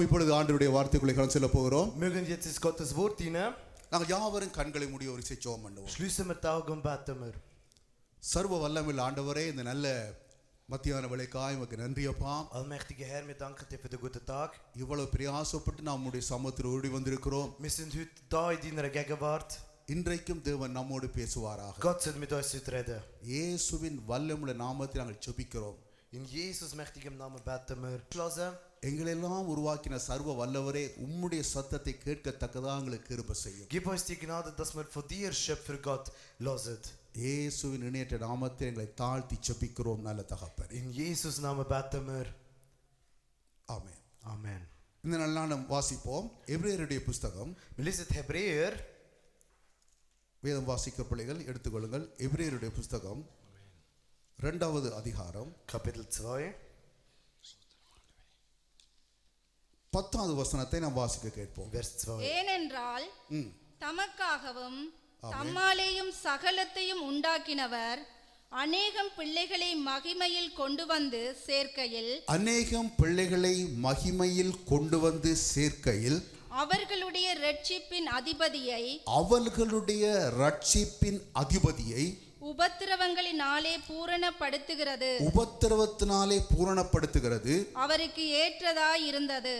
நாம் இப்பொழுது ஆண்டவருடைய வார்த்தைக்குள்ளே கடந்து செல்ல போகிறோம். Mögen jetzt ins Gottes Wort hinein. நாங்கள் யாவரும் கண்களை மூடி ஒரு ஜெபம் பண்ணுவோம். Schließen wir die Augen und beten wir. சர்வ வல்லமையுள்ள ஆண்டவரே, இந்த நல்ல மத்தியான வேளைக்காய் உமக்கு நன்றி அப்பா. Allmächtiger Herr, wir danken dir für den guten Tag. இவ்வளவு பிரயாசப்பட்டு நாம் உம்முடைய சமூகத்தில் ஓடி வந்திருக்கிறோம். Wir sind heute da in deiner Gegenwart. இன்றைக்கும் தேவன் நம்மோடு பேசுவாராக. Gott soll mit uns heute reden. இயேசுவின் வல்லமையுள்ள நாமத்தில் நாங்கள் ஜெபிக்கிறோம். In Jesus mächtigem Namen beten wir. Schlossen. எங்களெல்லாம் உருவாக்கின சர்வ வல்லவரே, உம்முடைய சத்தத்தை கேட்கத்தக்கதாக எங்களுக்கு கிருபை செய்யும். Gib uns die Gnade, dass wir von dir, Schöpfer Gott, hören. இயேசுவின் இணையற்ற நாமத்தில் எங்களை தாழ்த்தி ஜெபிக்கிறோம் நல்ல தகப்பனே. In Jesus Namen beten wir. Amen. Amen. இந்த நாள் நாம் வாசிப்போம் எபிரேயருடைய புத்தகம். Wir lesen Hebräer. வேதம் வாசிக்க பிள்ளைகள் எடுத்துக்கொள்ளுங்கள். எபிரேயருடைய புத்தகம் 2வது அதிகாரம் Kapitel 2. 10வது வசனத்தை நாம் வாசிக்க கேட்போம். Vers 2. ஏனென்றால் தமக்காகவும் தம்மாலேயும் சகலத்தையும் உண்டாக்கினவர் அநேகம் பிள்ளைகளை மகிமையில் கொண்டு வந்து சேர்க்கையில் அவர்களுடைய இரட்சிப்பின் அதிபதியை உபத்திரவங்களினாலே பூரணப்படுத்துகிறது அவருக்கு ஏற்றதாய் இருந்தது.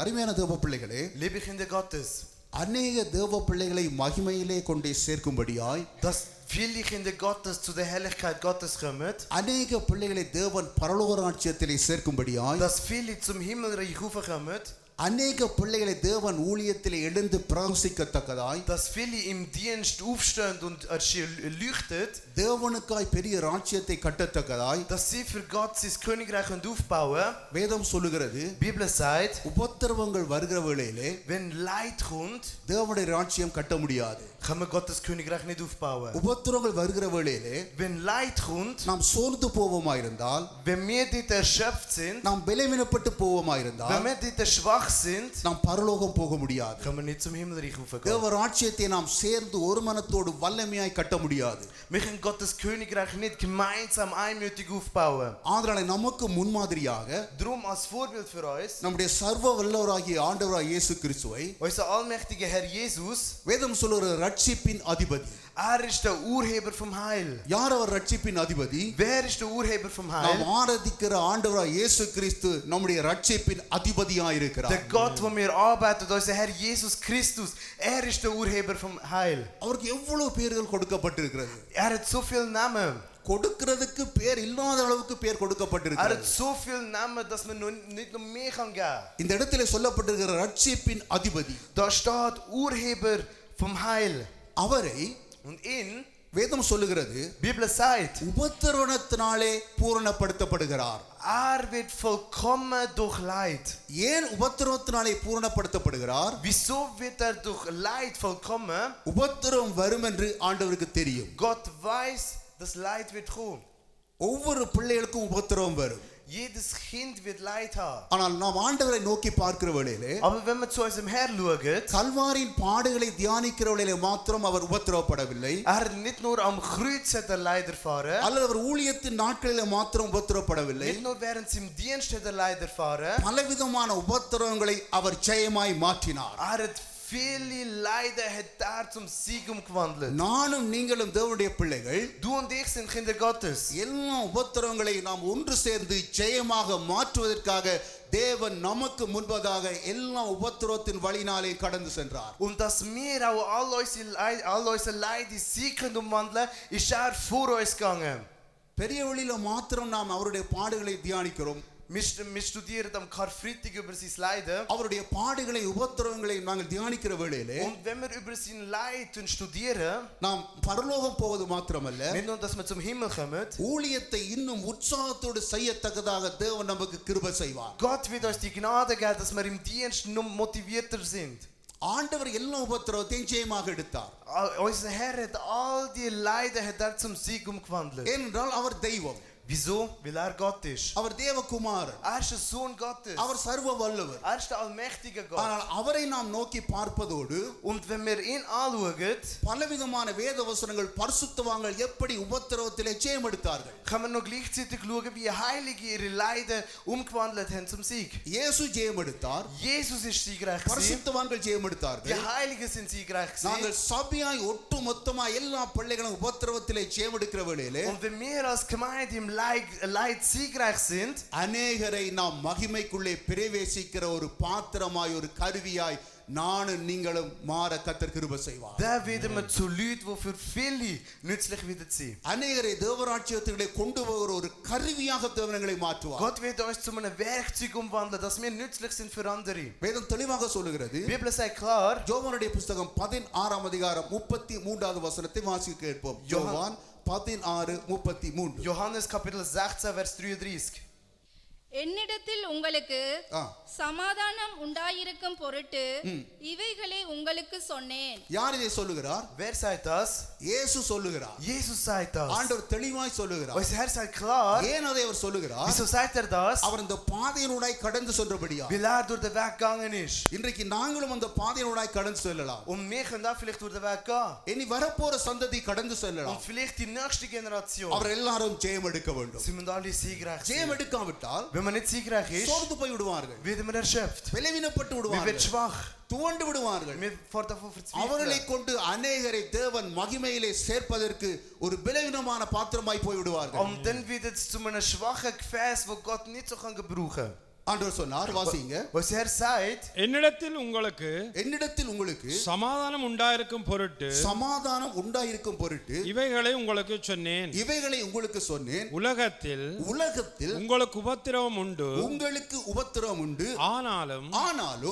அருமையான தேவ பிள்ளைகளே, Liebe Kinder Gottes, அநேக தேவ பிள்ளைகளை மகிமையிலே கொண்டே சேர்க்கும்படியாய், dass viele Kinder Gottes zu der Herrlichkeit Gottes kommen, அநேக பிள்ளைகளை தேவன் பரலோக ராஜ்யத்திலே சேர்க்கும்படியாய், dass viele zum Himmelreich kommen, அநேக பிள்ளைகளை தேவன் ஊழியத்திலே எழுந்து பிரகாசிக்கத்தக்கதாய், dass viele im Dienst aufstehen und leuchtet, தேவனுக்காய் பெரிய ராஜ்யத்தை கட்டத்தக்கதாய், dass sie für Gott sein Königreich aufbauen. வேதம் சொல்லுகிறது, Bibel sagt, உபத்திரவங்கள் வருகிற வேளையிலே wenn Leid kommt, தேவனுடைய ராஜ்யம் கட்ட முடியாது. kann man Gottes Königreich nicht aufbauen. உபத்திரவங்கள் வருகிற வேளையிலே Wenn Leid kommt, நாம் சோர்ந்து போவோமாயிருந்தால், wenn wir dort erschöpft sind, நாம் பலவீனப்பட்டு போவோமாயிருந்தால், wenn wir dort schwach sind, நாம் பரலோகம் போக முடியாது. kann man nicht zum Himmelreich aufgehen. தேவ ராஜ்யத்தை நாம் சேர்ந்து ஒரு மனத்தோடு வல்லமையாய் கட்ட முடியாது. Wir können Gottes Königreich nicht gemeinsam einmütig aufbauen. ஆதலால் நமக்கு முன்மாதிரியாக Drum als Vorbild für uns, நம்முடைய சர்வ வல்லவராகிய ஆண்டவராகிய இயேசு கிறிஸ்துவை, unser allmächtiger Herr Jesus, வேதம் சொல்லுகிற ரட்சிப்பின் அதிபதி. ist der Urheber vom Heil. யார் அவர் ரட்சிப்பின் அதிபதி? Wer ist der Urheber vom Heil? நாம் ஆராதிக்கிற ஆண்டவராகிய இயேசு கிறிஸ்து நம்முடைய ரட்சிப்பின் அதிபதியாய் இருக்கிறார். Der Gott, wo wir arbeiten, unser Herr Jesus Christus, ist der Urheber vom Heil. அவருக்கு எவ்வளவு பேர்கள் கொடுக்கப்பட்டிருக்கிறது. Hat so viel Namen. கொடுக்கிறதுக்கு பேர் இல்லாத அளவுக்கு பேர் கொடுக்கப்பட்டிருக்கிறது. Hat so viel Namen, dass man nicht noch mehr kann geben. இந்த இடத்திலே சொல்லப்பட்டிருக்கிற ரட்சிப்பின் அதிபதி, Da steht Urheber vom Heil. அவரை Und ihn, வேதம் சொல்லுகிறது, Bibel sagt, உபத்திரவத்தினாலே பூரணப்படுத்தப்படுகிறார். wird vollkommen durch Leid. ஏன் உபத்திரவத்தினாலே பூரணப்படுத்தப்படுகிறார்? Wieso wird durch Leid vollkommen? உபத்திரவம் வரும் என்று ஆண்டவருக்கு தெரியும். Gott weiß, dass Leid wird kommen. ஒவ்வொரு பிள்ளைகளுக்கும் உபத்திரவம் வரும். Jedes Kind wird Leid haben. ஆனால் நாம் ஆண்டவரை நோக்கி பார்க்கிற வேளையிலே, Aber wenn man zu unserem Herrn schaut, கல்வாரியின் பாடுகளை தியானிக்கிற வேளையிலே மாத்திரம் அவர் உபத்திரவப்படவில்லை. nicht nur am Kreuz hat Leid erfahren, அல்லது அவர் ஊழியத்தின் நாட்களிலே மாத்திரம் உபத்திரவப்படவில்லை. nicht nur während im Dienst hat Leid erfahren, பலவிதமான உபத்திரவங்களை அவர் ஜெயமாய் மாற்றினார். hat viele Leiden hat zum Sieg umgewandelt. நானும் நீங்களும் தேவனுடைய பிள்ளைகள், Du und ich sind Kinder Gottes. எல்லா உபத்திரவங்களை நாம் ஒன்று சேர்ந்து ஜெயமாக மாற்றுவதற்காக தேவன் நமக்கு முன்பதாக எல்லா உபத்திரவத்தின் வழியினாலே கடந்து சென்றார். Und dass wir auch all unsere Leid in Sieg umwandeln, ist vor uns gegangen. பெரிய வழியில மாத்திரம் நாம் அவருடைய பாடுகளை தியானிக்கிறோம். Wir studieren am Karfreitag über sein Leiden. அவருடைய பாடுகளை உபத்திரவங்களை நாங்கள் தியானிக்கிற வேளையிலே, Und wenn wir über sein Leid studieren, நாம் பரலோகம் போவது மாத்திரமல்ல, nicht nur, dass wir zum Himmel kommen, ஊழியத்தை இன்னும் உற்சாகத்தோடு செய்யத்தக்கதாக தேவன் நமக்கு கிருபை செய்வார். Gott wird uns die Gnade geben, dass wir im Dienst noch motivierter sind. ஆண்டவர் எல்லா உபத்திரவத்தையும் ஜெயமாக எடுத்தார். Unser Herr hat all die Leiden zum Sieg umgewandelt. ஏனென்றால் அவர் தெய்வம். Wieso? Weil er Gott ist. அவர் தேவகுமாரன். Er ist der Sohn Gottes. அவர் சர்வ வல்லவர். Er ist der allmächtige Gott. ஆனால் அவரை நாம் நோக்கி பார்ப்பதோடு Und wenn wir ihn anschauen, பலவிதமான வேத வசனங்கள் பரிசுத்தவான்கள் எப்படி உபத்திரவத்திலே ஜெயம் எடுத்தார்கள். kann man noch gleichzeitig schauen, wie Heilige ihre Leiden umgewandelt haben zum Sieg. இயேசு ஜெயம் எடுத்தார். Jesus ist siegreich gewesen. பரிசுத்தவான்கள் ஜெயம் Die எடுத்தார்கள். Heiligen sind siegreich நாங்கள் gewesen. சபையாய் ஒட்டு மொத்தமா எல்லா பிள்ளைகளும் உபத்திரவத்திலே ஜெயம் எடுக்கிற வேளையிலே Und wenn wir als Gemeinde im Leid siegreich sind, அநேகரை நாம் மகிமைக்குள்ளே பிரவேசிக்கிற ஒரு பாத்திரமாய் ஒரு கருவியாய் நானும் நீங்களும் மாற கர்த்தர் கிருபை செய்வார். dann werden wir zu Leuten, die für viele nützlich werden sein. அநேகரை தேவராஜ்யத்திலே கொண்டு போகிற ஒரு கருவியாக தேவனங்களை மாற்றுவார். Gott wird uns zu einem Werkzeug umwandeln, dass wir nützlich sind für andere. வேதம் தெளிவாக சொல்லுகிறது. Die Bibel sagt klar, யோவானுடைய புத்தகம் 16 அதிகாரம் 33வது வசனத்தை வாசிக்க கேட்போம். யோவான் 16:33. Johannes Kapitel 16, Vers 33. என்னிடத்தில் உங்களுக்கு ஆ. சமாதானம் உண்டாயிருக்கும் பொருட்டு இவைகளை உங்களுக்கு சொன்னேன். யார் இதை சொல்லுகிறார்? Wer sagt das? இயேசு சொல்லுகிறார். Jesus sagt das. ஆண்டவர் தெளிவாய் சொல்லுகிறார். Unser Herr sagt klar. ஏன் அதை அவர் சொல்லுகிறார்? Wieso sagt er das? அவர் இந்த பாதையினூடாய் கடந்து சென்றபடியா. Weil er durch den Weg gegangen ist. இன்றைக்கு நாங்களும் அந்த பாதையினூடாய் கடந்து செல்லலாம். Und wir können auch vielleicht durch den Weg gehen. இனி வரப்போற சந்ததி கடந்து செல்லலாம். Und vielleicht die nächste Generation. அவர் எல்லாரும் ஜெயம் எடுக்க வேண்டும். Sie müssen alle siegreich ஜெயம் sein. எடுக்காவிட்டால் Wenn man nicht siegreich ist, சோர்ந்து போய் விடுவார்கள். werden wir erschöpft. விளைவினப்பட்டு Wir werden விடுவார்கள். schwach. துவண்டு விடுவார்கள். Wir fahren davon அவர்களை verzweifeln. கொண்டு அநேகரை தேவன் மகிமையிலே சேர்ப்பதற்கு ஒரு பலவீனமான பாத்திரமாய் போய் விடுவார்கள். Und dann wird es zu einem schwachen Gefäß, wo Gott nicht so kann gebrauchen. ஆண்டவர் சொன்னார், வாசிங்க. Was der Herr sagt, என்னிடத்தில் உங்களுக்கு என்னிடத்தில் உங்களுக்கு சமாதானம் உண்டாயிருக்கும் பொருட்டு சமாதானம் உண்டாயிருக்கும் பொருட்டு இவைகளை உங்களுக்கு சொன்னேன். இவைகளை உங்களுக்கு சொன்னேன். உலகத்தில் உங்களுக்கு உபத்திரவம் உண்டு, உங்களுக்கு உபத்திரவம் உண்டு. ஆனாலும்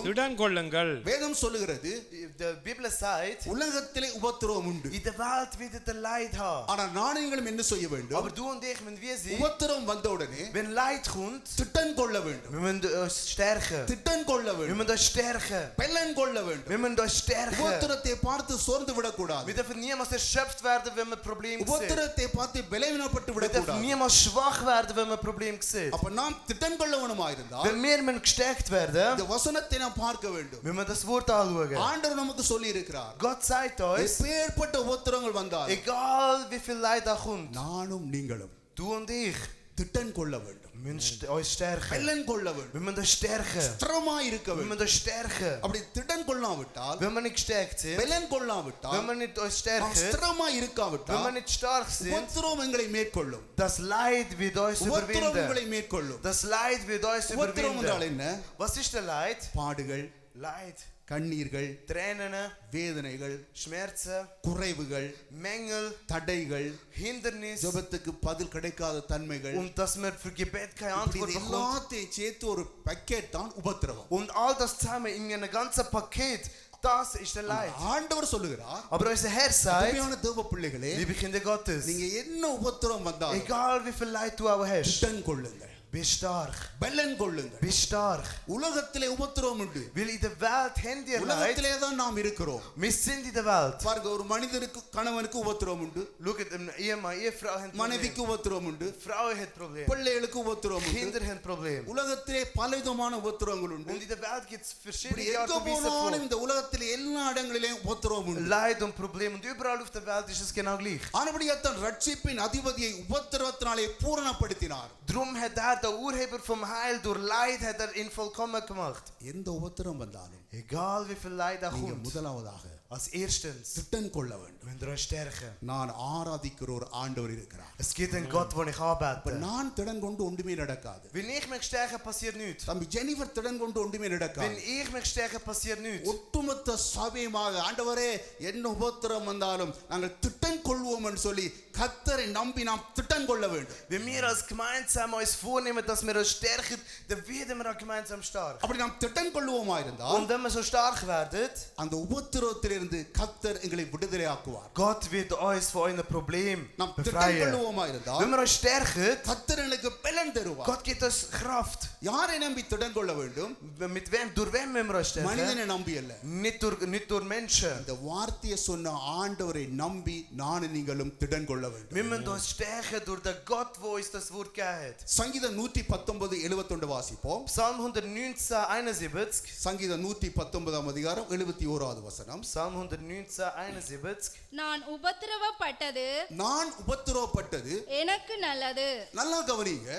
திடன் கொள்ளுங்கள். வேதம் சொல்லுகிறது, die Bibel sagt, உலகத்திலே உபத்திரவம் உண்டு. in der Welt wird es Leid haben. ஆனா நானுங்களும் என்ன செய்ய வேண்டும்? Aber du und ich, wenn wir sind, உபத்திரவம் வந்த உடனே wenn Leid kommt, திடன் கொள்ள வேண்டும். wir müssen uns stärken. திடன் கொள்ள Wir வேண்டும். müssen uns stärken. பெலன் கொள்ள வேண்டும். Wir müssen uns stärken. உபத்திரத்தை பார்த்து சோர்ந்து விடக்கூடாது. Wir dürfen niemals erschöpft werden, wenn wir Probleme sehen. உபத்திரத்தை பார்த்து பலவீனப்பட்டு Wir dürfen விடக்கூடாது. niemals schwach werden, wenn wir Probleme sehen. அப்ப நாம் திடன் கொள்ளவனுமாயிருந்தால் Wenn wir müssen gestärkt werden, இந்த வசனத்தை நாம் பார்க்க வேண்டும். wenn wir das Wort anschauen. ஆண்டவர் நமக்கு சொல்லி இருக்கிறார், Gott sagt uns, எப்பேற்பட்ட உபத்திரங்கள் வந்தால் egal wie viel Leid da kommt, நானும் நீங்களும் du und ich, திடன் கொள்ள வேண்டும். wir müssen uns stärken. பெலன் கொள்ள வேண்டும். Wir müssen uns stärken. ஸ்திரமாய் இருக்க Wir வேண்டும். müssen uns stärken. அப்படி திடன் கொள்ளாவிட்டால், Wenn wir nicht gestärkt sind, பெலன் கொள்ளாவிட்டால், wenn wir nicht uns நாம் stärken, ஸ்திரமாய் wenn wir இருக்காவிட்டால் nicht stark sind, உபத்திரம் எங்களை மேற்கொள்ளும். das Leid wird uns உபத்திரம் überwinden. எங்களை மேற்கொள்ளும். Das Leid wird uns உபத்திரம் என்றால் überwinden. என்ன? Was ist der Leid? பாடுகள், Leid, கண்ணீர்கள், Tränen, வேதனைகள், Schmerzen, குறைவுகள், Mängel, தடைகள், Hindernis ஜெபத்துக்கு பதில் கிடைக்காத தன்மைகள், und dass man für Gebet keine இப்படி Antwort இது bekommt. எல்லாத்தையும் சேர்த்து ஒரு பக்கெட் தான் உபத்திரவம். Und all das zusammen in einem ganzen Paket, das ist der Leid. ஆண்டவர் சொல்லுகிறார், Aber unser Herr sagt, அருமையான தேவ பிள்ளைகளே, liebe Kinder Gottes, நீங்க என்ன உபத்திரம் வந்தாலும் egal wie viel Leid du auch hast, திடன் கொள்ளுங்கள், bist stark. பெலன் கொள்ளுங்கள். Bist stark. உலகத்திலே உபத்திரம் உண்டு. Weil in der Welt haben wir Leid. உலகத்திலே தான் நாம் இருக்கிறோம். Wir sind in der Welt. பாருங்க, ஒரு மனிதனுக்கு கணவனுக்கு உபத்திரம் உண்டு, Schaut, ein Ehemann, Ehefrau haben மனைவிக்கு Probleme. உபத்திரம் உண்டு, Frauen haben Probleme. பிள்ளைகளுக்கு உபத்திரம் உண்டு. Kinder haben Probleme. உலகத்திலே பலவிதமான உபத்திரங்கள் உண்டு. Und in der Welt gibt es இப்படி verschiedene Art எங்க und Weise போனாலும் von இந்த உலகத்திலே எல்லா இடங்களிலும் உபத்திரம் உண்டு. Leid und Probleme. Und überall auf der Welt ist es genau gleich. ஆனபடியால் ரட்சிப்பின் அதிபதியை உபத்திரவத்தினாலே பூரணப்படுத்தினார். Drum hat er, der Urheber vom Heil, durch Leid hat er ihn vollkommen gemacht. எந்த உபத்திரம் வந்தாலும் Egal wie viel Leid da நீங்க kommt. முதலாவதாக Als erstens, திட்டம் கொள்ள வேண்டும். wenn wir uns stärken. நான் ஆராதிக்கிற ஒரு ஆண்டவர் இருக்கிறார். Es gibt einen Gott, den ich anbete. நான் திடன் கொண்டு ஒன்றுமே நடக்காது. Wenn ich mich stärke, passiert nichts. தம்பி ஜெனிஃபர் திடன் கொண்டு ஒன்றுமே Wenn நடக்காது. ich mich stärke, passiert nichts. ஒட்டுமொத்த சபையுமாக ஆண்டவரே என்ன உபத்திரம் வந்தாலும் நாங்கள் திட்டம் கொள்வோம் என்று சொல்லி கர்த்தரை நம்பி நாம் திட்டம் கொள்ள வேண்டும். Wenn wir als gemeinsam uns vornehmen, dass wir uns stärken, dann werden wir auch gemeinsam stark. அப்படி நாம் திட்டம் கொள்வோமா இருந்தால் Und wenn wir so stark werden, அந்த உபத்திரவத்திலே உபத்திரவத்திலிருந்து கர்த்தர் எங்களை விடுதலையாக்குவார். Gott wird uns von einem Problem நாம் befreien. திடன்கொள்ளுவோமா இருந்தால் Wenn wir uns stärken, கர்த்தர் எனக்கு பலன் தருவார். Gott gibt uns Kraft. யாரை நம்பி திடன் கொள்ள வேண்டும்? Mit wem, durch wen müssen wir uns stärken? மனிதனை நம்பி அல்ல. Nicht durch Menschen. இந்த வார்த்தையை சொன்ன ஆண்டவரை நம்பி நானும் நீங்களும் திடன் கொள்ள வேண்டும். Wir müssen uns stärken durch den Gott, wo uns das Wort gegeben hat. சங்கீதம் 119:71 வாசிப்போம். Psalm 119:71. சங்கீதம் 119 அதிகாரம் 71வது வசனம். Psalm 119:71. நான் உபத்திரவப்பட்டது நான் உபத்திரவப்பட்டது எனக்கு நல்லது. நல்லா கவனிங்க.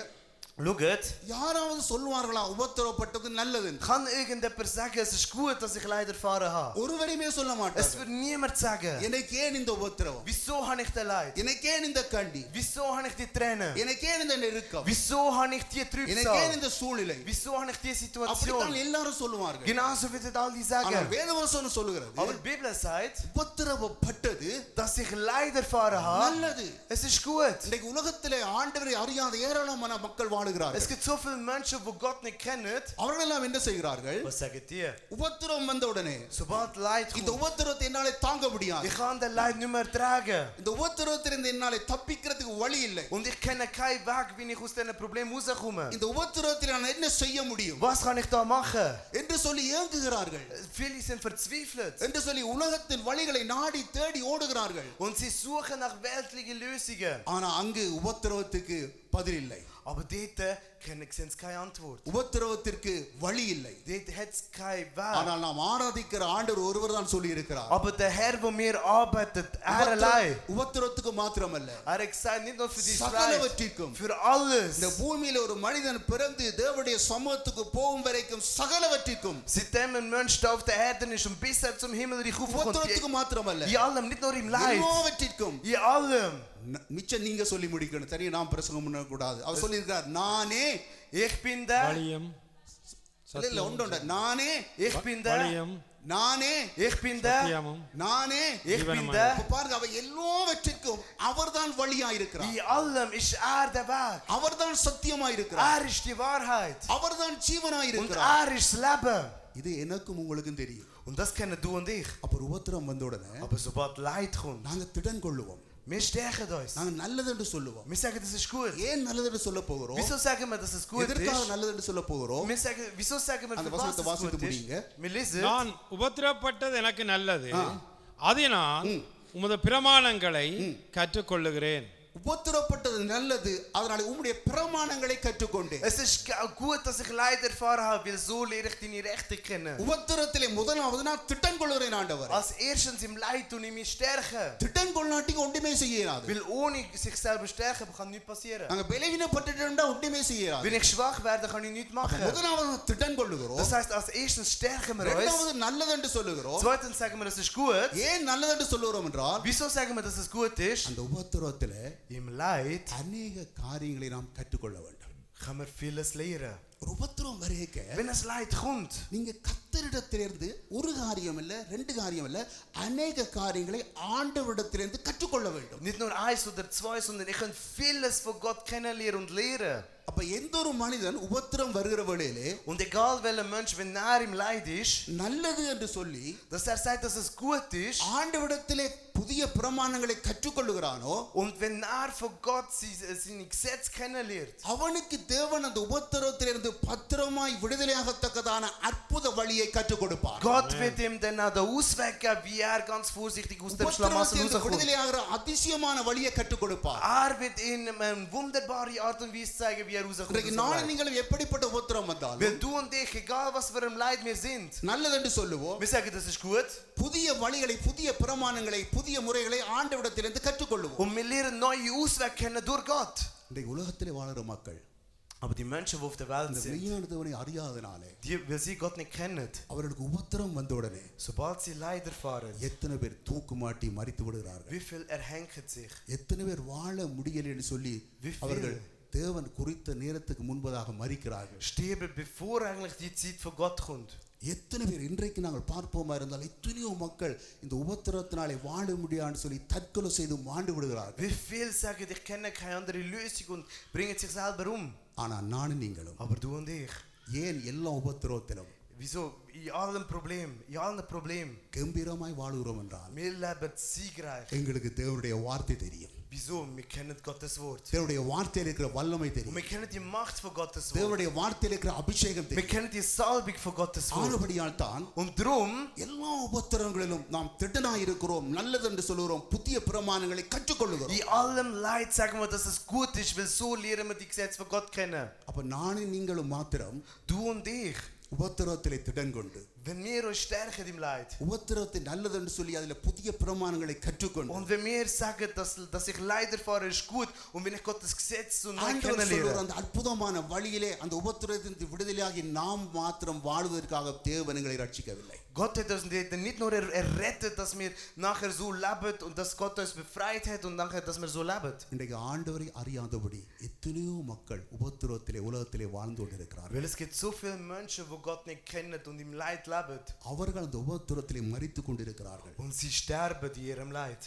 Look it. யாராவது சொல்வார்களா உபத்திரவப்பட்டது நல்லது? Kann irgendjemand sagen, es ist gut, dass ich Leid erfahren habe? ஒருவரையுமே சொல்ல Es மாட்டார். wird niemand sagen. எனக்கு ஏன் இந்த உபத்திரவம்? Wieso habe ich den Leid? எனக்கு ஏன் இந்த கண்டி? Wieso habe ich die Tränen? எனக்கு ஏன் இந்த நெருக்கம்? Wieso habe ich die எனக்கு ஏன் Trübsal? இந்த சூழ்நிலை? Wieso habe ich die அப்படித்தான் Situation? எல்லாரும் சொல்லுவார்கள். Genauso wird es all die ஆனால் sagen. வேதவசனம் சொல்லுகிறது Aber die Bibel sagt, உபத்திரவப்பட்டது dass ich Leid erfahren habe. நல்லது. Es ist gut. இன்றைக்கு உலகத்திலே ஆண்டவரை அறியாத ஏராளமான மக்கள் Es வாழுகிறார்கள். gibt so viele Menschen, die Gott nicht kennen. அவர்கள் எல்லாம் என்ன செய்கிறார்கள்? Was sagt ihr? உபத்திரவம் வந்த உடனே Sobald Leid இந்த kommt, உபத்திரவத்தை என்னாலே தாங்க முடியாது. ich kann den Leid nicht mehr tragen. இந்த உபத்திரவத்திலிருந்து என்னாலே தப்பிக்கிறதுக்கு வழி இல்லை. Und ich kenne keinen Weg, wie ich aus diesen Problemen rauskomme. இந்த உபத்திரவத்தில் நான் என்ன செய்ய முடியும் Was kann ich da machen? என்று சொல்லி ஏங்குகிறார்கள். Viele sind verzweifelt. என்று சொல்லி உலகத்தின் வழிகளை நாடி தேடி ஓடுகிறார்கள். Und sie suchen nach weltlichen Lösungen. ஆனா அங்கு உபத்திரவத்துக்கு பதில் இல்லை. Aber dort sehen sie keine Antwort. உபத்திரவத்திற்கு வழி இல்லை. Dort hat es keinen Weg. ஆனால் நாம் ஆராதிக்கிற ஆண்டவர் ஒருவர் தான் சொல்லி இருக்கிறார். Aber der Herr, der mir arbeitet, er allein. உபத்திரவத்துக்கு மாத்திரமல்ல, Er hat gesagt, nicht nur für die Leid, சகலவற்றிற்கும். für alles. இந்த பூமியில ஒரு மனிதன் பிறந்து தேவனுடைய சமூகத்துக்கு போகும் வரைக்கும் சகலவற்றிற்கும். Seitdem ein Mensch da auf der Erde ist und bis er zum Himmelreich aufkommt, உபத்திரவத்துக்கு மாத்திரமல்ல, in allem, nicht nur im Leid, எல்லாவற்றிற்கும். in allem. மிச்சம் நீங்க சொல்லி முடிக்கணும். தனியா நாம் பிரசங்கம் பண்ண கூடாது. அவர் சொல்லி இருக்கிறார், நானே Ich bin der, வழியும் இல்ல உண்டு நானே ich bin der, வழியும் நானே ich bin der, சத்தியமும் நானே ich bin der. இப்ப பாருங்க, அவர் எல்லாவற்றிற்கும் அவர்தான் வழியா இருக்கிறார். In allem ist er der Weg. அவர்தான் சத்தியமா இருக்கிறார். Er ist die Wahrheit. அவர்தான் ஜீவனா Und இருக்கிறார். er ist das Leben. இது எனக்கும் உங்களுக்கும் தெரியும். Und das kennen du und ich. அப்புறம் உபத்திரம் வந்த உடனே Aber sobald Leid kommt, நாங்க திடன் கொள்ளுவோம். wir stärken uns. நாங்க நல்லது என்று சொல்லுவோம். Wir sagen, das ist gut. ஏன் நல்லது என்று சொல்ல போகிறோம்? Wieso sagen wir, dass es gut எதற்காக ist? நல்லது என்று சொல்ல போகிறோம்? Wir sagen, wieso sagen wir, அந்த für was வசனத்தை es வாசித்து gut முடியுங்க. ist? Wir lesen. நான் உபத்திரப்பட்டது எனக்கு நல்லது, அதனால் உமது பிரமாணங்களை கற்றுக்கொள்ளுகிறேன். உபத்திரப்பட்டது நல்லது, அதனால உம்முடைய பிரமாணங்களை கற்றுக்கொண்டேன். Es ist gut, dass ich Leid erfahren habe, weil so lerne ich deine Rechte kennen. உபத்திரத்திலே முதலாவது நான் திடன் கொள்கிறேன் ஆண்டவர். Als erstens im Leid tun ich mich stärken. திடன் கொள்ளாட்டிக்கு ஒன்றுமே செய்யலாது. Weil ohne sich selber stärken kann nichts passieren. நாங்க பலவீனப்பட்டுட்டா ஒன்றுமே செய்யலாது. Wenn ich schwach werde, kann ich nichts machen. முதலாவது திடன் கொள்ளுகிறோம். Das heißt, als erstens stärken wir uns. இரண்டாவது நல்லது என்று சொல்லுகிறோம். Zweitens sagen wir, das ist gut. ஏன் நல்லது என்று சொல்லுகிறோம் என்றால், Wieso sagen wir, dass es gut ist? அந்த உபத்திரத்திலே Im Leid அநேக காரியங்களை நாம் கற்றுக்கொள்ள வேண்டும். kann man vieles lernen. ஒரு உபத்திரம் வரைக்க Wenn es Leid kommt, நீங்க கர்த்தரிடத்திலிருந்து ஒரு காரியம் இல்ல, ரெண்டு காரியம் இல்ல, அநேக காரியங்களை ஆண்டவரிடத்திலிருந்து கற்றுக்கொள்ள வேண்டும். nicht nur eins oder zwei, sondern ich kann vieles von Gott kennenlernen und lernen. அப்ப எந்த ஒரு மனிதன் உபத்திரம் வருகிற வேளையிலே, Und egal welcher Mensch, wenn er im Leid ist, நல்லது என்று சொல்லி dass er sagt, dass es gut ist, ஆண்டவரிடத்திலே புதிய பிரமாணங்களை கற்றுக்கொள்ளுகிறானோ, und wenn er von Gott seine Gesetze kennenlernt, அவனுக்கு தேவன் அந்த உபத்திரத்திலிருந்து பத்திரமாய் விடுதலையாகத்தக்கதான அற்புத வழியை கற்றுக் கொடுப்பார். Gott wird ihm dann auch den Ausweg geben, wie er ganz vorsichtig aus dem Schlamassel உபத்திரத்திலிருந்து rauskommt. விடுதலையாகிற அதிசயமான வழியை கற்றுக் கொடுப்பார். Er wird ihm eine wunderbare Art und Weise zeigen, wie er rauskommt. இன்றைக்கு நானும் நீங்களும் எப்படிப்பட்ட உபத்திரம் வந்தாலும், Weil du und ich, egal was für ein Leid wir sind, நல்லது என்று சொல்லுவோம். wir sagen, das ist gut. புதிய வழிகளை, புதிய பிரமாணங்களை, புதிய முறைகளை ஆண்டவரிடத்திலிருந்து கற்றுக்கொள்ளுவோம். Und wir lernen neue Auswege kennen durch Gott. இன்றைக்கு உலகத்திலே வாழுற மக்கள் Aber die Menschen, die auf der Welt இந்த sind, மெய்யான தேவனை அறியாதனாலே weil sie Gott nicht kennen, அவர்களுக்கு உபத்திரம் வந்த உடனே sobald sie Leid erfahren, எத்தனை பேர் தூக்கு மாட்டி மரித்து விடுகிறார்கள், wie viel erhängen sich, எத்தனை பேர் வாழ முடியல என்று சொல்லி Wie viel? அவர்கள் தேவன் குறித்த நேரத்துக்கு முன்பதாக மரிக்கிறார்கள். sterben, bevor eigentlich die Zeit von Gott kommt. எத்தனை பேர் இன்றைக்கு நாங்கள் பார்ப்போமா இருந்தால் எத்தனையோ மக்கள் இந்த உபத்திரத்தினாலே வாழ முடியாதுன்னு சொல்லி தற்கொலை செய்து மாண்டு விடுகிறார்கள். Wie viel sagen, ich kenne keine andere Lösung und bringen sich selber um. ஆனா நானும் நீங்களும் Aber du und ich, ஏன் எல்லா உபத்திரத்திலும் Wieso? In allem Problem. கம்பீரமாய் வாழுகிறோம் என்றால் Wir leben siegreich. எங்களுக்கு தேவனுடைய வார்த்தை தெரியும். Wieso? Wir kennen Gottes Wort. தேவனுடைய வார்த்தையில் இருக்கிற வல்லமை Und தெரியும். wir kennen die Macht von Gottes Wort. தேவனுடைய வார்த்தையில் இருக்கிற அபிஷேகம் Wir தெரியும். kennen die Salbung von Gottes Wort. ஆனபடியால் தான் Und darum, எல்லா உபத்திரங்களிலும் நாம் திடனாய் இருக்கிறோம், நல்லது என்று சொல்லுகிறோம், புதிய பிரமாணங்களை கற்றுக்கொள்ளுகிறோம். in allem Leid sagen wir, dass es gut ist, weil so lernen wir die Gesetze von Gott kennen. அப்ப நானும் நீங்களும் மாத்திரம் Du und ich, உபத்திரத்திலே திடன் கொண்டு wenn wir uns stärken im Leid உபத்திரத்தை நல்லது என்று சொல்லி அதில் புதிய பிரமாணங்களை கற்றுக்கொண்டு und wenn wir sagen, dass ich Leid erfahre, ist gut, und wenn ich Gottes Gesetz so neu ஆண்டவர் சொல்லுகிற kennenlerne, அந்த அற்புதமான வழியிலே அந்த உபத்திரத்திலிருந்து விடுதலையாகி நாம் மாத்திரம் வாழ்வதற்காக தேவன் எங்களை ரட்சிக்கவில்லை. Gott hat uns nicht nur errettet, dass wir nachher so leben und dass Gott uns befreit hat und nachher, dass wir so leben. இன்றைக்கு ஆண்டவரை அறியாதபடி எத்தனையோ மக்கள் உபத்திரத்திலே உலகத்திலே வாழ்ந்து கொண்டிருக்கிறார்கள். Weil es gibt so viele Menschen, die Gott nicht kennen und im Leid leben. அவர்கள் அந்த உபத்திரத்திலே மரித்து கொண்டிருக்கிறார்கள். Und sie sterben in ihrem Leid.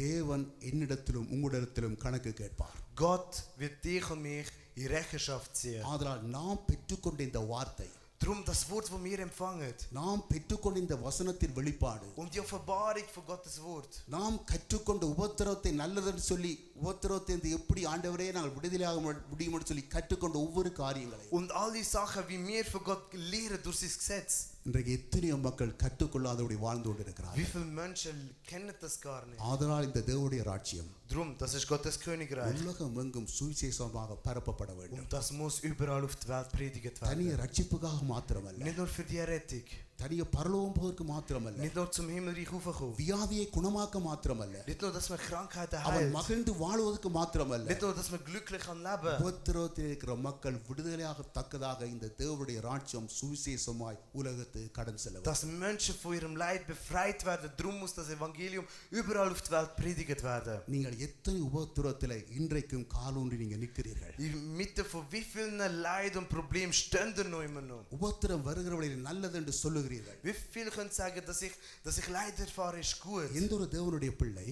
தேவன் என்னிடத்திலும் உங்களிடத்திலும் கணக்கு கேட்பார். Gott wird dich und mich in Rechenschaft ziehen. ஆதலால் நாம் பெற்றுக்கொண்ட இந்த வார்த்தை, Darum das Wort, das wir empfangen, நாம் பெற்றுக்கொண்ட இந்த வசனத்தின் வெளிப்பாடு, und die Offenbarung von Gottes Wort, நாம் கற்றுக்கொண்ட உபத்திரத்தை நல்லதென்று சொல்லி உபத்திரத்தை எப்படி ஆண்டவரே நாங்கள் விடுதலையாக முடியும் என்று சொல்லி கற்றுக்கொண்ட ஒவ்வொரு காரியங்களை und all die Sachen, wie wir von Gott lernen durch sein Gesetz. இன்றைக்கு எத்தனையோ மக்கள் கற்றுக்கொள்ளாதபடி வாழ்ந்து கொண்டிருக்கிறார்கள். Wie viele Menschen kennen das gar nicht? ஆதலால் இந்த தேவனுடைய ராஜ்யம் Drum, das ist Gottes Königreich. உலகம் எங்கும் சுவிசேஷமாக பரப்பப்பட வேண்டும். Und das muss überall auf der Welt predigt werden. தனிய ரட்சிப்புக்காக மாத்திரமல்ல, Nicht nur für die Errettung, தனிய பரலோகம் போவதற்கு மாத்திரமல்ல, nicht nur zum Himmelreich raufkommen, வியாதியை குணமாக்க மாத்திரமல்ல, nicht nur, dass man Krankheiten அவன் heilt, மகிழ்ந்து வாழ்வதற்கு மாத்திரமல்ல, nicht nur, dass man glücklich kann leben. உபத்திரவத்தில் இருக்கிற மக்கள் விடுதலையாக தக்கதாக இந்த தேவனுடைய ராஜ்யம் சுவிசேஷமாய் உலகத்துக்கு கடன் செல்ல வேண்டும். Dass Menschen von ihrem Leid befreit werden, darum muss das Evangelium überall auf der Welt predigt werden. நீங்கள் எத்தனை உபத்திரத்தில் இன்றைக்கும் காலூன்றி நீங்க நிற்கிறீர்கள். Inmitten von wie vielen Leid und Problemen stehen da noch immer noch. உபத்திரம் வருகிறவர்களில் நல்லது என்று சொல்லுகிறீர்கள். Wie viele können sagen, dass ich Leid erfahre, ist gut? எந்த ஒரு தேவனுடைய பிள்ளை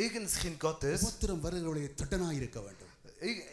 Irgendein Kind Gottes, உபத்திரம் வருகிறவர்களில் திடனாய் இருக்க வேண்டும்.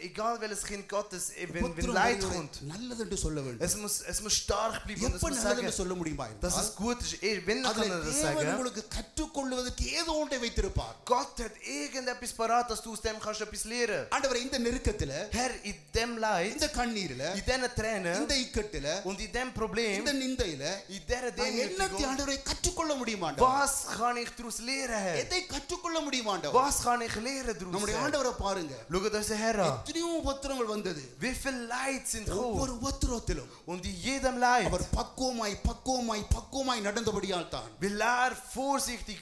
egal welches Kind Gottes, wenn உபத்திரம் Leid வருகிறவர்களை kommt, நல்லது என்று சொல்ல வேண்டும். es muss stark bleiben und es எப்ப muss நல்லது sagen, என்று சொல்ல முடியுமா dass என்றால், es gut ist. Wenn kann அதில் er das தேவன் sagen? உங்களுக்கு கற்றுக்கொள்வதற்கு ஏதோ ஒன்றை வைத்திருப்பார். Gott hat irgendetwas parat, dass du aus dem kannst etwas lernen. ஆண்டவரே, இந்த நெருக்கத்துல, Herr, in dem Leid, இந்த கண்ணீரில, in diesen Tränen இந்த இக்கட்டுல, und in dem Problem, இந்த நிந்தையில in dieser நான் என்னத்தை Demütigung, ஆண்டவரை கற்றுக்கொள்ள முடியுமா ஆண்டவரே? was kann ich daraus lernen, Herr? எதை கற்றுக்கொள்ள முடியுமா ஆண்டவரே? Was kann ich lernen daraus? நம்முடைய Herr? ஆண்டவரை பாருங்க. Schaut unseren Herr an. எத்தனையோ உபத்திரங்கள் வந்தது. Wie viel Leid sind ஒவ்வொரு gekommen. உபத்திரத்திலும் Und in jedem Leid அவர் பக்குவமாய் நடந்தபடியால் தான் will vorsichtig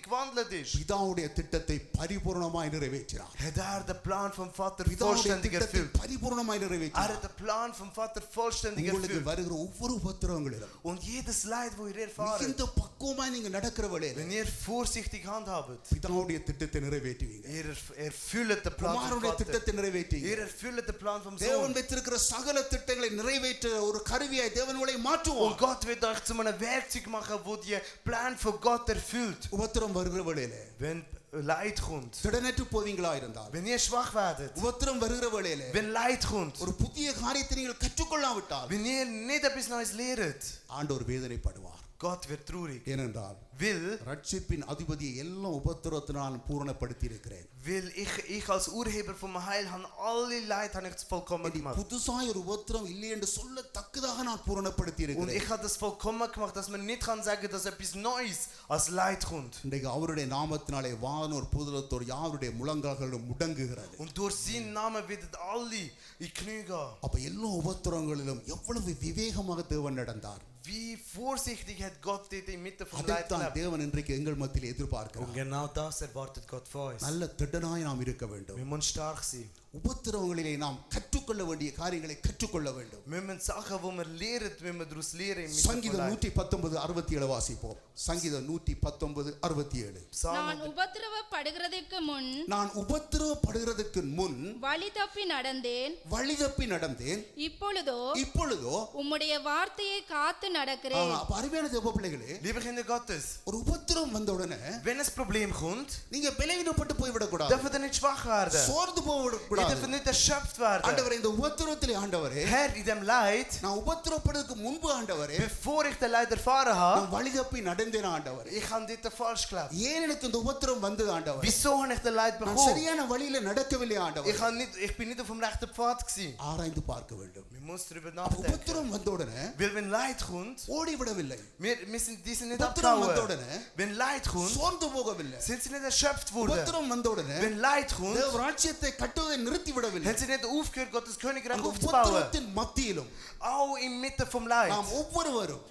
gewandelt ist, பிதாவுடைய திட்டத்தை பரிபூர்ணமாய் நிறைவேற்றினார். hat den Plan vom Vater பிதாவுடைய vollständig திட்டத்தை erfüllt. பரிபூர்ணமாய் நிறைவேற்றினார். Hat den Plan vom Vater vollständig உங்களுக்கு erfüllt. வருகிற ஒவ்வொரு உபத்திரங்களிலும் Und jedes Leid, wo ihr erfahrt, மிகுந்த பக்குவமாய் நீங்க நடக்கிற வேளையில wenn ihr vorsichtig handhabt, பிதாவுடைய திட்டத்தை நிறைவேற்றுவீங்க. ihr erfüllt den Plan vom குமாரனுடைய Vater. திட்டத்தை நிறைவேற்றுவீங்க. Ihr erfüllt den Plan vom தேவன் Sohn. வைத்திருக்கிற சகல திட்டங்களை நிறைவேற்ற ஒரு கருவியாய் தேவன் உங்களை Und மாற்றுவார். Gott wird euch zu einem Werkzeug machen, wo die Plan von Gott erfüllt. உபத்திரம் வருகிற வேளையில Wenn Leid kommt, திடனற்று போவீங்களா இருந்தால், wenn ihr schwach werdet, உபத்திரம் வருகிற வேளையில wenn Leid kommt, ஒரு புதிய காரியத்தை நீங்கள் கற்றுக்கொள்ளாவிட்டால் wenn ihr nicht etwas Neues lehrt, ஆண்டவர் வேதனைப்படுவார். Gott wird traurig. ஏனென்றால் Will ரட்சிப்பின் அதிபதியை எல்லா உபத்திரத்தினால் பூரணப்படுத்தி இருக்கிறேன். ich als Urheber vom Heil habe alle Leid habe ich vollkommen gemacht. புதுசாய் ஒரு உபத்திரம் இல்லை என்று சொல்லத்தக்கதாக நான் பூரணப்படுத்தி Und இருக்கிறேன். ich habe das vollkommen gemacht, dass man nicht kann sagen, dass etwas Neues als Leid kommt. இன்றைக்கு அவருடைய நாமத்தினாலே வானோர் பூதலத்தோர் யாருடைய முழங்கால்களும் முடங்குகிறது. Und durch seinen Namen werden alle in Knie gehen. அப்ப எல்லா உபத்திரங்களிலும் எவ்வளவு விவேகமாக தேவன் நடந்தார். Wie vorsichtig hat Gott dort inmitten vom Leid அதைத்தான் gelebt. தேவன் இன்றைக்கு எங்கள் மத்தியில் Und எதிர்பார்க்கிறார். genau das erwartet Gott von uns. நல்ல திடனாய் நாம் இருக்க வேண்டும். Wir müssen stark sein. உபத்திரவங்களிலே நாம் கற்றுக்கொள்ள வேண்டிய காரியங்களை கற்றுக்கொள்ள வேண்டும். Wir müssen Sachen, wo wir lernen, wenn wir daraus lernen. சங்கீதம் 119:67 வாசிப்போம். சங்கீதம் 119:67. நான் உபத்திரவப்படுகிறதற்கு முன் நான் உபத்திரவப்படுகிறதுக்கு முன் வழி தப்பி நடந்தேன். இப்பொழுதோ உம்முடைய வார்த்தையை காத்து நடக்கிறேன். அப்ப அருமையான தேவ பிள்ளைகளே, Liebe Kinder Gottes, ஒரு உபத்திரம் வந்த உடனே wenn es Problem kommt, நீங்க பலவீனப்பட்டு போய் விடக்கூடாது. dürfen ihr nicht schwach werden. சோர்ந்து போக Ihr விடக்கூடாது. dürft nicht erschöpft werden. ஆண்டவரே, ஆண்டவரே இந்த உபத்திரவத்திலே ஆண்டவரே Herr, in dem Leid, நான் உபத்திரப்படுறதுக்கு முன்பு ஆண்டவரே bevor ich den Leid erfahren நான் habe, வழி தப்பி நடந்தேன் ஆண்டவரே ich habe dort falsch gelebt. ஏன் எனக்கு இந்த உபத்திரம் வந்தது ஆண்டவரே Wieso habe ich den Leid நான் bekommen? சரியான வழியில நடக்கவில்லை ஆண்டவரே Ich bin nicht auf dem rechten Pfad gewesen. ஆராய்ந்து பார்க்க வேண்டும் Man muss darüber அப்ப nachdenken. உபத்திரம் வந்த உடனே Weil wenn Leid kommt, ஓடி விடவில்லை die sind nicht உபத்திரம் வந்த abgehauen. உடனே Wenn Leid kommt, சோர்ந்து போகவில்லை sind sie nicht erschöpft worden. உபத்திரம் வந்த உடனே Wenn Leid kommt, தேவ ராஜ்யத்தை கட்டுவதை நிறுத்தி விடவில்லை haben sie nicht aufgehört, Gottes Königreich அந்த aufzubauen. உபத்திரத்தின் மத்தியிலும் Auch inmitten vom Leid. நாம் ஒவ்வொருவரும்